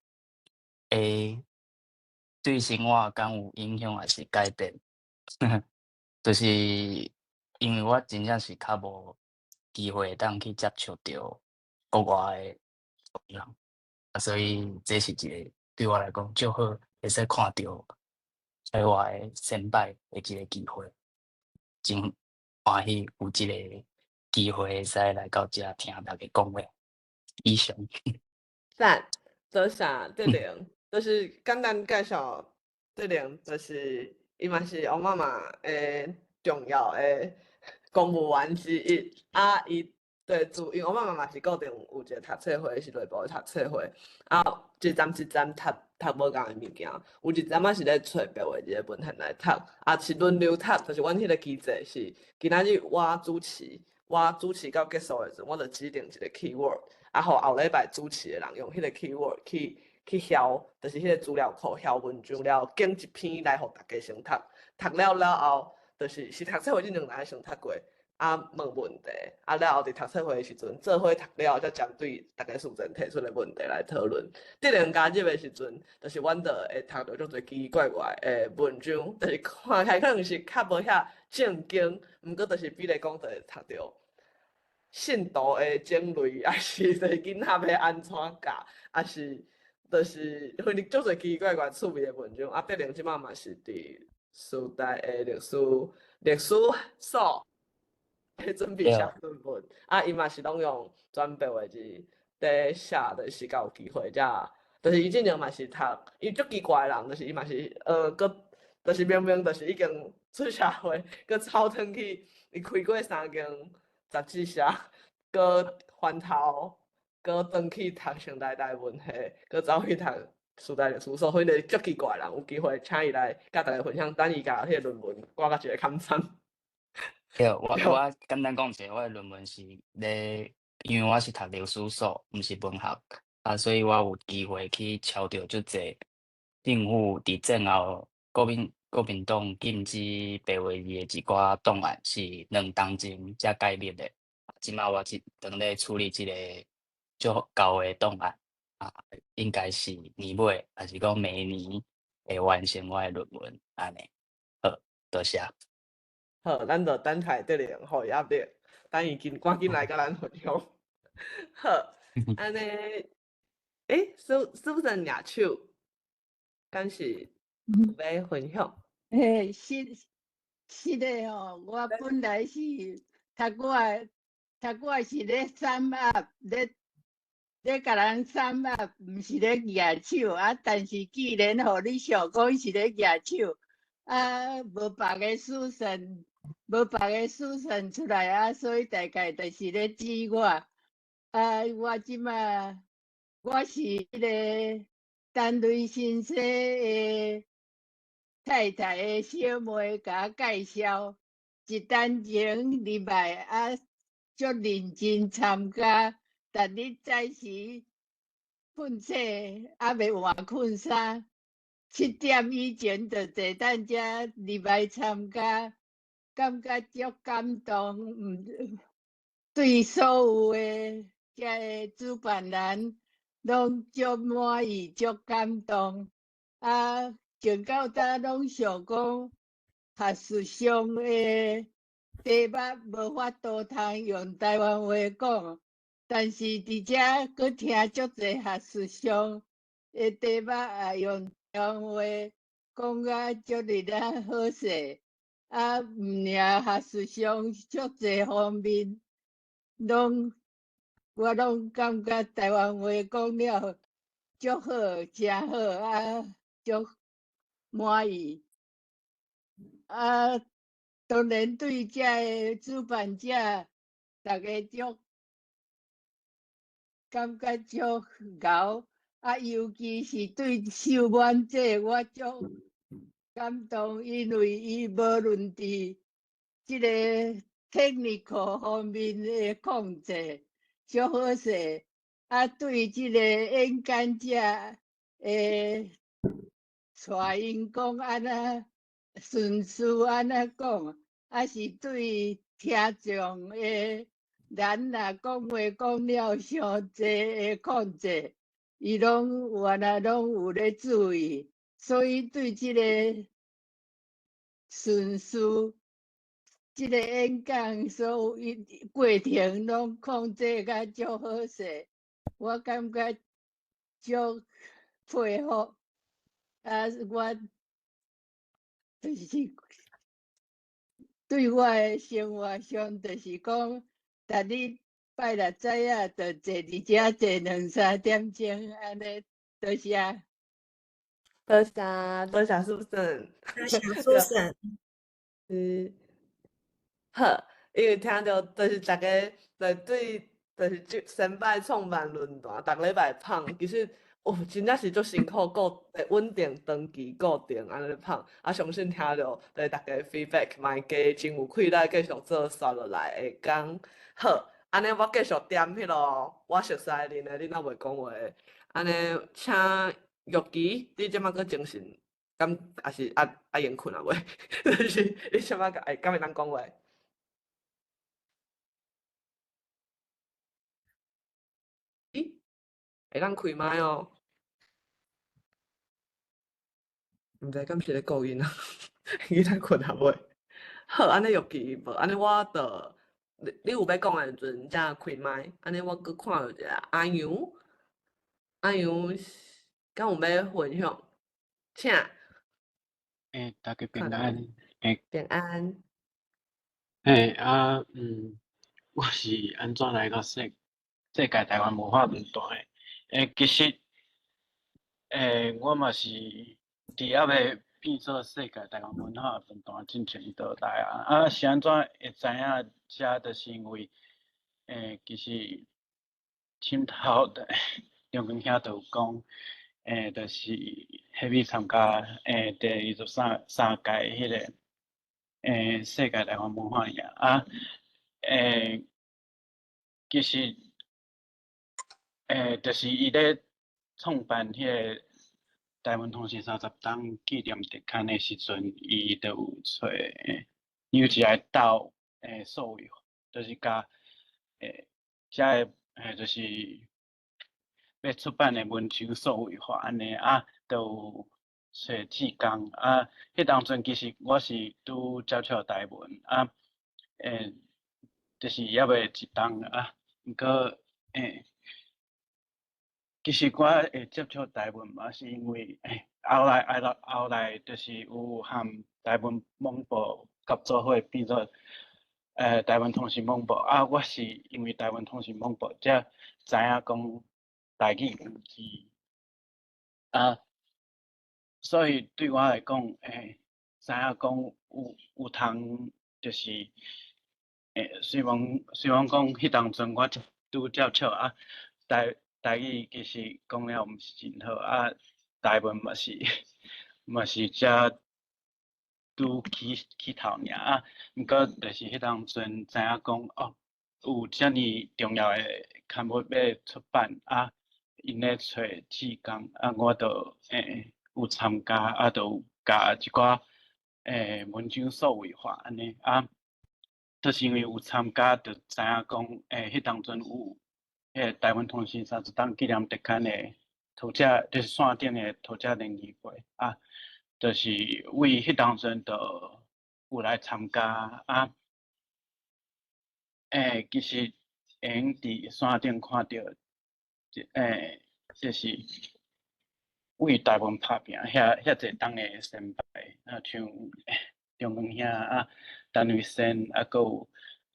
会对生活敢有影响还是改变？就是因为我真正是较无机会当去接触着国外的人，所以这是一个对我来讲足好，会使看着海外的先辈的一个机会，真欢喜有即个机会会使来到遮听大家讲话。以上。赞，多谢德玲，就是简单介绍德玲，就是伊嘛是我妈妈诶重要诶公务员之一，伊对主，因为我妈妈嘛是固定有一个读册会，是内部的读册会，一站一站读无共的物件，有一站是咧找别位一个文献来读，是轮流读，就是阮迄个机制是今仔日我主持到结束的时阵，我就指定一个 keyword。互后礼拜主持的人用迄个 keyword 去晓，就是迄个资料库晓文章了，拣一篇来互大家先读，读了后，就是读册会即2人先读过，问问题，了后伫读册会的时阵，做伙读了，才针对大家事前提出的问题来讨论。第2加入的时阵，就是阮就会读到足侪奇奇怪怪的文章，就是看起来可能是较无遐正经，毋过就是比例讲就会读到。信徒的种类，还是就是囡仔要安怎教，还是就是反正足侪奇奇怪怪趣味的文章。德玲即摆嘛是伫师大的历史所准备写论文，伊嘛是拢用转白话字在写，就是甲有机会遮，就是伊之前嘛是读，伊足奇怪的人，就是伊嘛是就是明明就是已经出社会，佮走转去，伊开过3间杂志社，佮翻头，佮转去读成大文系，佮走去读师大历史所，反正足奇怪人，有机会请伊来甲大家分享，等伊甲迄个论文挂到一个刊上。对，我简单讲者，我的论文是咧，因为我是读历史所，毋是文学，所以我有机会去敲着足侪政府伫战后国民党禁止白话字的一寡档案是2当前才解密的，即摆我正咧处理即个足厚的档案，应该是年尾还是讲明年会完成我的论文安尼。好，多谢。好，咱就等待德玲互伊update，等伊赶紧来甲咱分享。好，安尼，Susan 举手，敢是要分享？是的哦，我本来是读我是咧三压，咧甲人三压，毋是咧举手但是既然互你想讲是咧举手，无别个思想出来所以大概就是咧指我。我即马我是迄个陈瑞先生的太太的小妹，甲我介绍一单前入来足认真参加，逐日早时困醒未换困衫，7点以前就坐等遮入来参加，感觉足感动。对所有的遮的主办人，拢足满意、足感动。啊，前到早拢想讲，学术上的题目无法度通用台湾话讲，但是伫遮佫听足侪学术上的题目也用台湾话讲甲足热闹好势。啊，毋尔学术上足侪方面，我拢感觉台湾话讲了足好，诚好啊，足满意。啊，当然对遮个主办者，大家足感觉足牛，啊，尤其是对秀满这，我足感动，因为伊无论伫即个 technical 方面的控制足好势，啊，对即个演讲者诶，带因讲安那顺序安那讲，啊是对听众诶咱若讲话讲了伤济诶控制，伊拢原来拢有咧注意，所以对即个顺序。即个演讲所有过程拢控制甲足好势，我感觉足佩服。啊，我就是对我的生活上，就是讲，逐日拜六早仔就坐伫遮坐2、3点钟，安尼多谢。多谢多谢苏婶，多谢苏婶。好，因为听到就是大家对就是先摆创办论坛，逐礼拜捧，其实真正是足辛苦，稳定长期固定安尼捧，啊，相信听到就是大家 feedback 嘛会加真有气力继续做续落来会讲好，安尼我继续点迄落我熟悉的恁的，恁若袂讲话的，安尼请玉琪，你即马佫精神，敢也是用困啊袂？就是你即马敢会当讲话？咦，会当开麦哦？毋知敢是咧故意啊？伊在困啊袂？好，安尼又记无？安尼我着你有要讲诶时阵才开麦。安尼我佫看到一个阿杨，阿杨敢有要分享？请。大家平看安。平安。我是安怎来到世界台湾文化论坛诶？其实，我嘛是伫还未变做世界台湾文化论坛进前倒来啊。啊，是安怎会知影遮？就是因为，其实凊头中间遐就有讲，就是迄边参加第23届迄个。世界台湾文化year啊，其实，就是伊咧创办迄个台湾通信30档纪念特刊的时阵，伊就有找有一个岛数位，就是甲遮个就是要出版的文章数位化安尼啊，就有找志工啊。迄当阵其实我是拄接触台文啊，就是还未一档啊。毋过其实我会接触台文嘛，是因为后来就是有和台文网部合作伙变做台湾通信网部啊。我是因为台湾通信网部才知影讲台语有字啊，所以对我来讲，知影讲有通就是虽然讲迄当阵我拄接触啊，台语其实讲了毋是真好啊，台文嘛是才拄起头尔啊。毋过就是迄当阵知影讲哦，有遮尔重要的刊物要出版啊，因咧找志工啊，我就有参加啊，就有甲一寡文章数位化安尼啊。就是因为有参加，就知影讲迄当阵台湾通信30档纪念特刊的头家，就是线顶的头家联谊会啊，就是为迄当阵就有来参加啊。其实因伫线顶看到，就是为台湾拍拼，遐侪党的先辈，啊，像中央遐啊，陈玉生，啊，搁有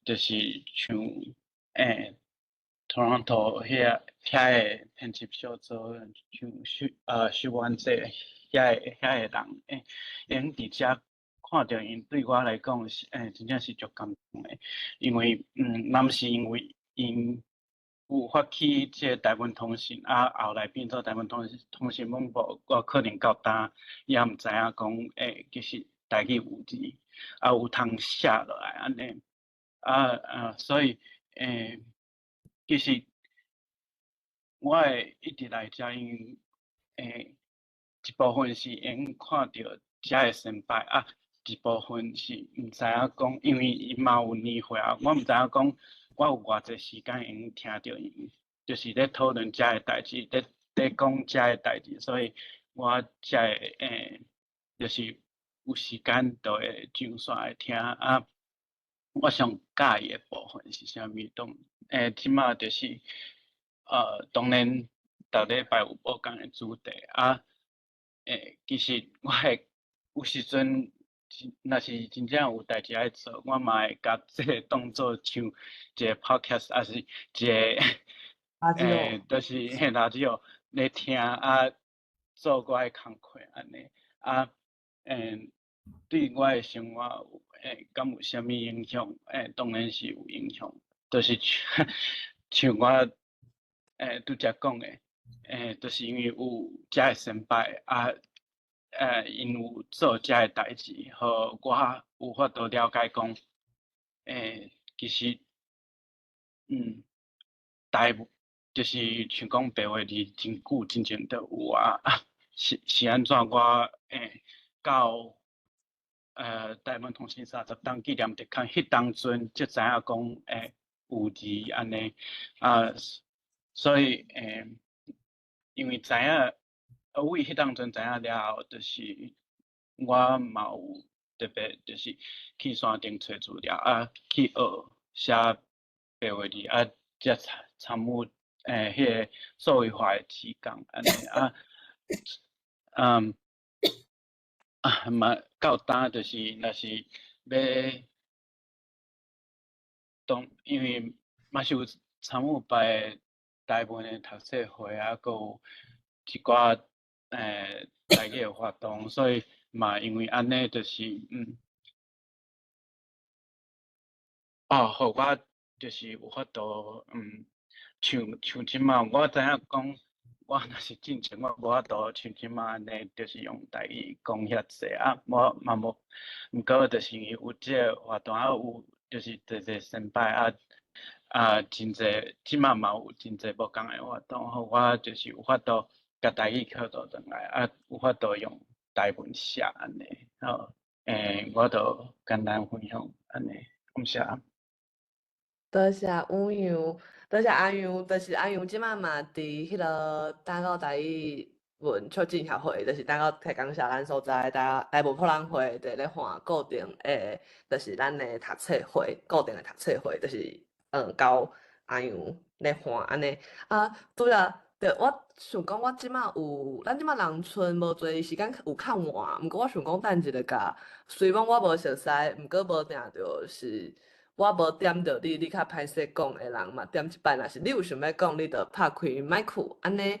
就是像Toronto 遐的编辑小组，像徐婉姐遐的人，因伫遮看到因对我来讲是真正是足感动的，因为若毋是因为因有发起即个台湾通信，啊后来变做台湾通信网部，我可能到呾也毋知影讲其实台语有字，啊有通写落来安尼，所以其实我会一直来遮，因一部分是因看到遮的先辈啊，一部分是毋知影讲，因为伊嘛有年岁啊，我毋知影讲我有偌济时间因听到因，就是咧讨论遮的代志，咧讲遮的代志，所以我才会就是有时间就会上线来听啊。我上介意的部分是啥物？即马就是当然逐礼拜有无共的主题啊。其实我会有时阵，若是真正有代志爱做，我嘛会甲即个当做像一个 podcast，还是一个就是radio咧听啊，做我的工课安尼啊，对我的生活有敢有啥物影响？当然是有影响，就是像我拄则讲的。就是因为有遮个先辈啊，因有做遮个代志，互我有法度了解讲，其实，台就是像讲白话字真久真前就有啊，是安怎我到台湾通信30档纪念特刊迄当阵才知影讲有字安尼啊，所以因为知影，为迄当阵知影了后，就是我嘛有特别就是去山顶找资料啊，去学写白话字啊，才参与迄个数位化的时间安尼嘛到呾就是若是要因为嘛是有参与别台湾的读册会啊，搁有一寡台语的活动，所以嘛因为安尼就是互我就是有法度像即马我知影讲，我若是进前我无法度像即马安尼，就是用台语讲遐济啊，我嘛无，毋过就是有即个活动啊，有就是侪先辈真济即马嘛有真济无共的活动，互我就是有法度甲台语扣倒转来有法度用台文写安尼，我就简单分享安尼，感谢。多谢吴阳，多谢阿阳，就是阿阳即马嘛伫迄个大澳台语文促进协会，就是大澳提供社咱所在台湾普兰会伫咧换固定诶，就是咱的读册会，固定的读册会，就是交阿阳咧换安尼拄则我想讲，咱即马人剩无侪时间有较晏，毋过我想讲等一个甲，虽然我无熟悉，毋过无定着是。我无点着你，你较歹势讲的人嘛，点一摆，若是你有想要讲，你着拍开麦克，安尼。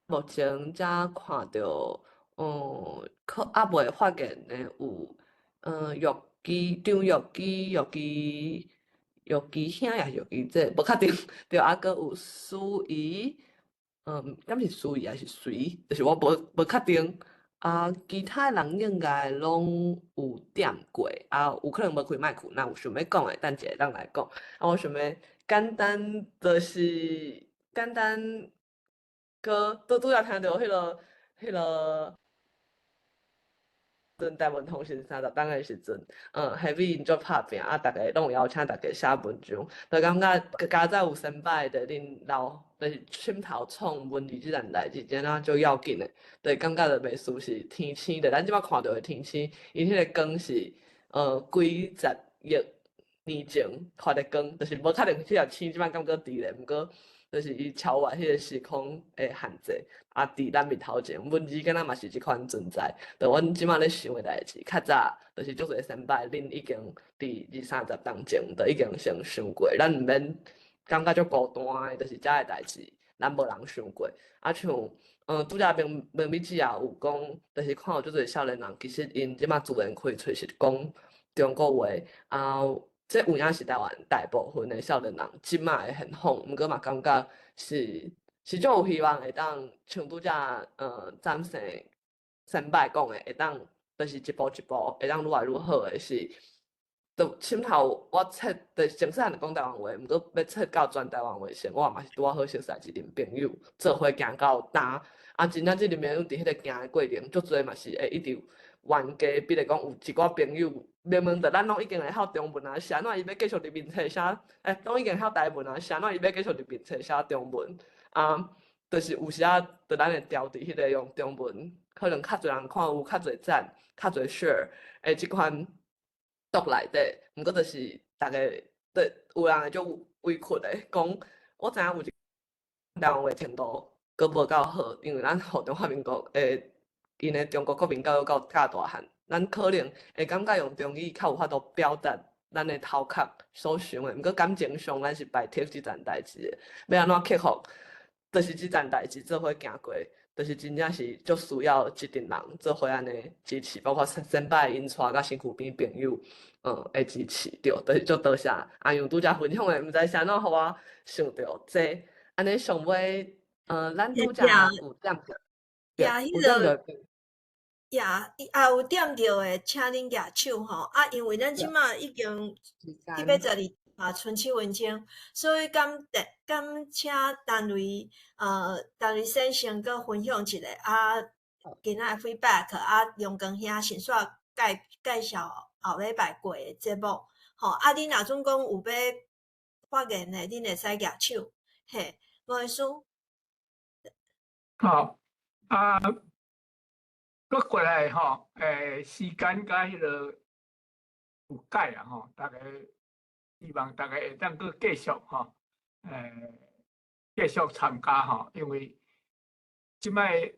目前才看着，未发现的有，药剂兄也是药剂姐，无确定。着搁有苏怡，敢是苏怡还是谁？就是我无确定。其他人应该拢有点过，有可能无开麦克，若有想要讲的，等一下咱来讲。我想要简单搁拄则听到迄个阵台湾通信30档的时阵，下面因做拍拼，大家拢有邀请大家写文章，就感觉加早有先摆的恁老，就是忝头创文字即件代志，真啊足要紧的，就感觉就袂输是天星的，咱即摆看到的天星，因迄个光是几十亿年前看的光，就是无可能迄条星即摆感觉伫咧，毋过就是伊超越迄个时空的限制，伫咱面头前，文字敢若嘛是即款存在。就阮即摆咧想的代志，较早就是足侪先辈，恁已经伫20-30当前，就已经先想过，咱毋免感觉足孤单的，就是遮个代志，咱无人想过。像拄则明米子也有讲，就是看到足侪少年人，其实因即摆自然开喙是讲中国话，这有影是台湾大部分的少年人即摆的现况，毋过嘛感觉是足有希望会当像拄则暂时先摆讲的，会当就是一步一步会当愈来愈好的是。就佚头，我册就是从细汉就讲台湾话，毋过要册到全台湾话先，我嘛是拄啊好熟悉一阵朋友，做伙行到呾，真正即阵朋友伫迄个行的过程，足侪嘛是会一直冤家，比如讲有一寡朋友，明明着咱拢已经会晓中文啊，是安怎伊要继续伫面册写，拢已经晓台文啊，是安怎伊要继续伫面册写中文？就是有时啊，着咱会调伫迄个用中文，可能较侪人看有较侪赞，较侪 share，即款。读内底，毋过就是大家，有人会足委屈的，讲我知影有一台湾话程度佫无够好，因为咱互中华民国因的中国国民教育到较大汉，咱可能会感觉用中语较有法度表达咱的头壳所想的，毋过感情上咱是摆脱即件代志的，要安怎克服，就是即件代志做伙行过。就是真正是足需要一群人做伙安尼支持，包括先摆因带甲身躯边朋友，会支持着，就是足多谢阿勇拄则分享的，毋知啥喏，互我想着这，安尼上尾，咱拄则有点着，迄个也有点着的，请恁举手吼，因为咱即马已经112。春秋文章，所以敢请单位先生搁分享一下今仔 feedback 杨光兄先煞介绍后礼拜过的节目，吼恁若总讲有要发言的，恁会使举手，嘿，吴医师，好搁过来吼，时间甲迄个有改啦吼，大家。希望大家会当搁继续吼，继续参加吼，因为即摆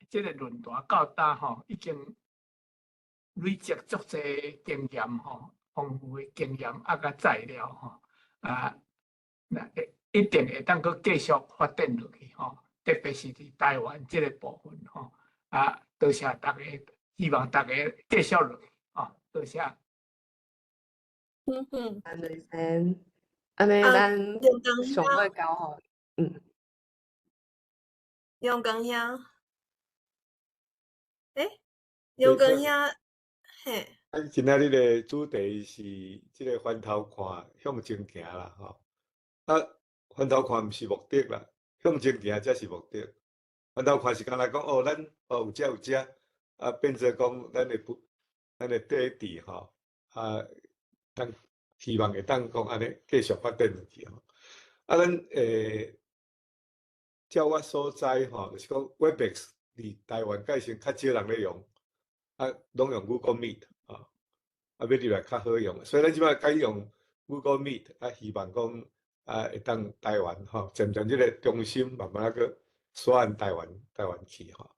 即个论坛到呾吼，已经累积足侪经验吼，丰富的经验甲材料吼，那一定会当搁继续发展落去吼，特别是伫台湾即个部分吼，多谢大家，希望大家继续落去吼，多谢。安尼先，安尼咱上尾交互，杨光兄，杨光兄，嘿。咱今仔日的主题是即个翻头看向前行啦，吼。翻头看毋是目的啦，向前行才是目的。翻头看是敢若讲咱有遮有遮，变做讲咱的底底吼，当希望会当讲安尼继续发展落去吼。咱照我所知吼，就是讲 Webex 伫台湾介先较少人咧用，拢用 Google Meet 要入来较好用。所以咱即摆改用 Google Meet，希望讲会当台湾吼，渐渐即个中心慢慢个转台湾去吼。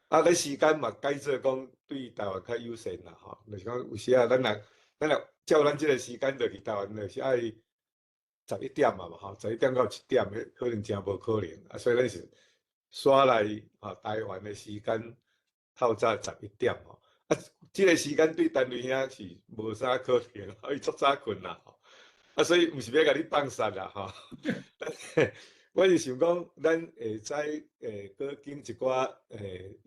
咱时间嘛改做讲对台湾较友善啦吼，就是讲有时咱若照咱即个时间落去台湾，就是爱11点嘛吼，11点到1点，可能真无可能。所以咱是刷来台湾的时间透早11点吼。即个时间对单位兄是无啥可能，伊足早困啦吼。所以毋是要甲你放杀啦吼。我是想讲，咱会使搁经一寡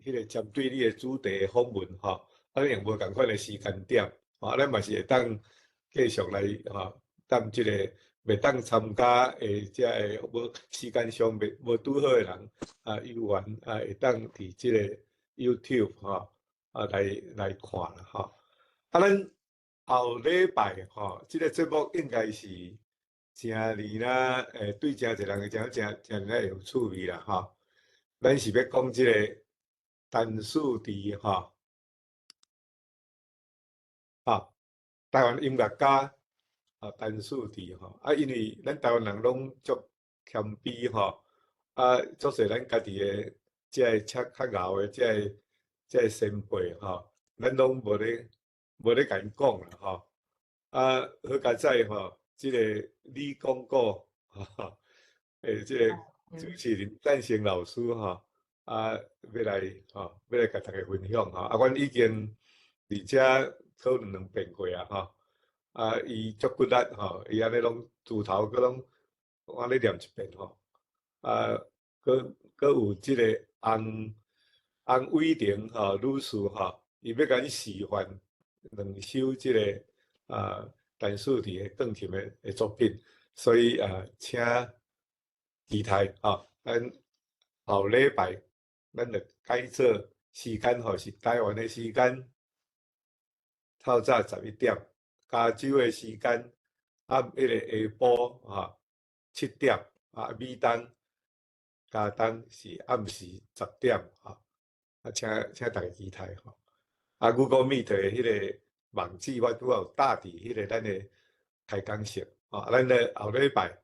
迄个针对你的主题的访问吼，咱用无共款的时间点，咱嘛是会当继续来当即个袂当参加即个无时间上无拄好的人，有缘会当伫即个 YouTube 来看啦吼。啊，咱后礼拜吼，即个节目应该是诚哩啦，对诚侪人会诚哩有趣味啦吼。咱是要讲即个陈树迪吼，台湾音乐家陈树迪吼，因为咱台湾人拢足谦卑吼，足侪咱家己的即个较敖的即个先辈吼，咱拢无咧甲因讲啦吼。好佳哉吼，即个李广告吼，即个主持人赞成老师吼，要来甲大家分享吼。阮已经伫遮讨论2遍过啊吼。伊足骨力吼，伊安尼拢自头佮拢我咧念一遍吼。佮有即个洪伟玲吼女士吼，伊要甲你示范2首即个陈树迪的钢琴的作品，所以请期待吼。咱后礼拜咱就改做时间吼，是台湾的时间，透早11点。加州的时间迄个下晡7点美东加东是暗时10点请大家期待吼。Google Meet 的迄个网址我有搭伫迄个咱的开讲室咱的后礼拜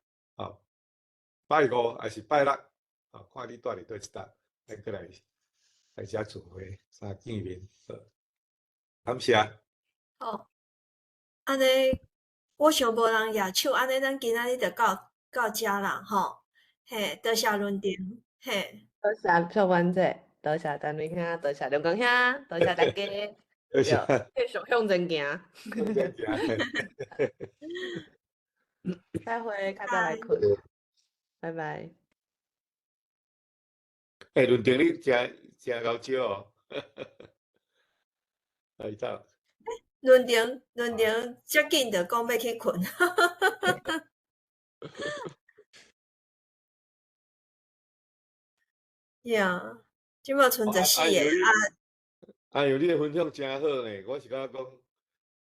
拜5还是拜6看你住伫倒一搭，咱过来遮聚会见面。感谢。好。安尼，我想无人举手，安尼咱今仔日就到遮啦，吼，嘿，多谢论点，嘿，多谢小丸姐，多谢陈伟兄，多谢梁光兄，多谢大家，多谢，继续向前行。再会，较早来困，拜拜。论点你真够少哦，伊走。论点遮紧就讲要去困。呀，即摆剩14个哎呦，你的分享真好呢，我是感觉讲，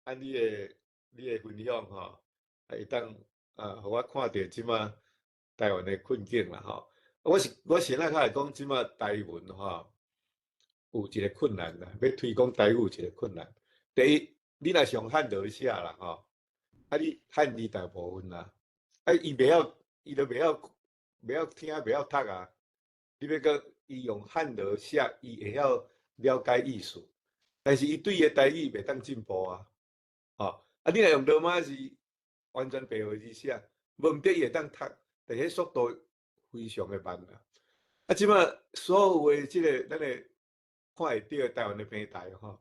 按你的分享吼，会当互我看到即马台湾的困境啦吼。我先来来讲，即马台文吼有一个困难啦，要推广台语有一个困难。第一，你若是用汉字写啦吼，你汉字大部分啦，伊就袂晓听袂晓读啊。你要甲伊用汉字写，伊会晓了解意思，但是伊对伊的台语袂当进步啊。你若用罗马字完全白话字写，无毋得伊会当读，但是速度非常的慢啦。即马所有的即个咱的看会到台湾的平台吼，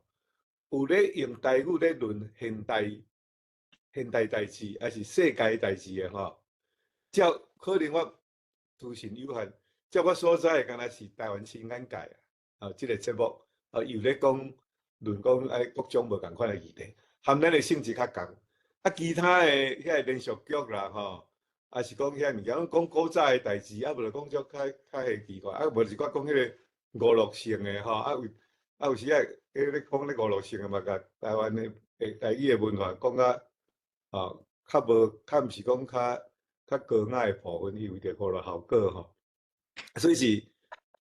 有咧用台语咧论现代代志，还是世界代志的吼，照可能我资讯有限，照我所知的，敢若是台湾新眼界即个节目又咧讲论讲各种无共款的议题，含咱的性质较共。其他的遐个连续剧啦吼，也是讲遐物件，讲古早的代志，无就讲种较奇怪，无是我讲迄个娱乐性的吼，有时咧讲咧娱乐性的嘛，甲台湾的台语的文化讲较毋是讲较高雅的部分，伊为着娱乐效果吼。所以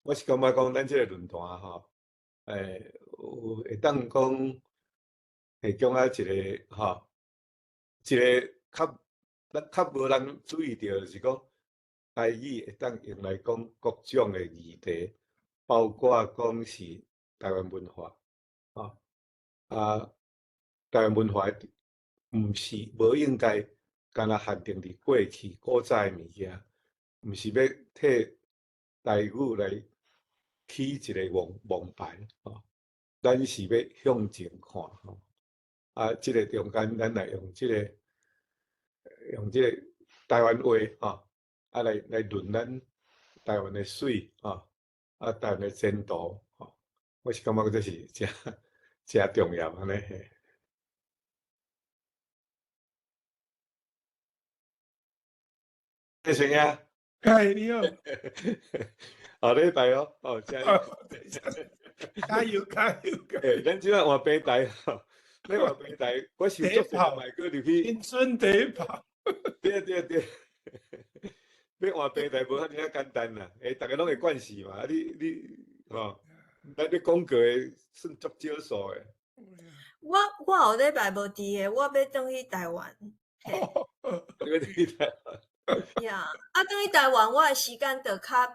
我是感觉讲咱即个论坛吼，会当讲会讲一个吼，一个较无人注意到，就是讲台语会当用来讲各种的议题，包括讲是台湾文化台湾文化毋是无应该干那限定伫过去古早的物件，毋是要替台语来起一个王牌咱是要向前看即个中间咱来用即个台湾话来论咱台湾的水台湾的前途我是感觉这是真重要安尼。先生啊，哎，你好，后礼拜加油！加油加油！诶，咱即摆换平台吼，咱换平台，我想足侪买过入去。青春第一炮。对对对。要换平台无遐尔简单啦，逐个拢会惯势嘛，你吼，咱咧广告诶算足少数诶。我后礼拜无伫诶，我要转去台湾。嘿。你要去台湾？呀，转去台湾，我诶时间就较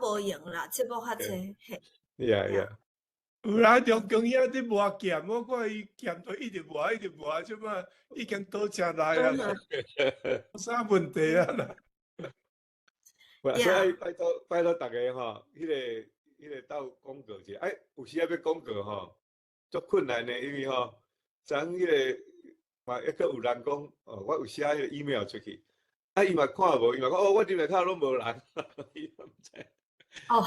无用啦，节目较济。嘿。呀。有啦，中共遐伫磨剑，我看伊剑都一直磨，即摆已经倒正来啊啦，无啥问题啊啦。所以拜托大家吼，迄个斗广告者，有时啊要广告吼，足困难的，因为吼，昨迄个嘛，抑阁有人讲，我有写迄个 email 出去，伊嘛看无，伊嘛讲我这边口拢无人，伊嘛毋知。哦，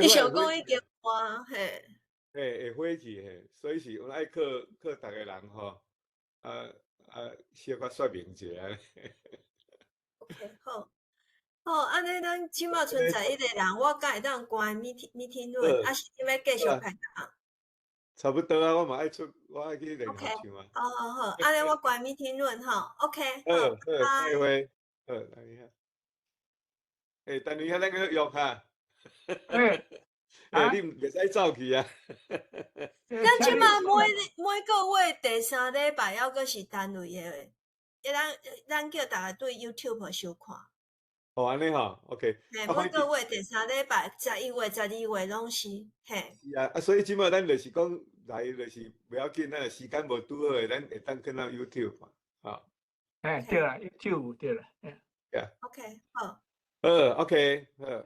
你想讲已经换嘿。会火气嘿，所以是我爱靠逐个人吼，小可说明一下。OK， 好，好，安尼咱即马存在1个人，我敢会当关 meeting room，还是你要继续开讲？差不多啊，我嘛爱出，我爱去练合唱啊。好，安尼我关 meeting room 吼 ，OK， 好，拜拜。好，等一下。等一下咱个约哈。你袂使走去啊！咱即马每个月第3礼拜还阁是单位诶，咱叫大家对 YouTube 收看。哦，安尼吼 ，OK。每个月第3礼拜，11月、12月拢是嘿。是啊，所以即马咱就是讲来，就是不要紧，咱时间无拄好诶，咱会当看到 YouTube 嘛，吼。对啦 ，YouTube 对啦。Yeah。OK， 好。OK，好。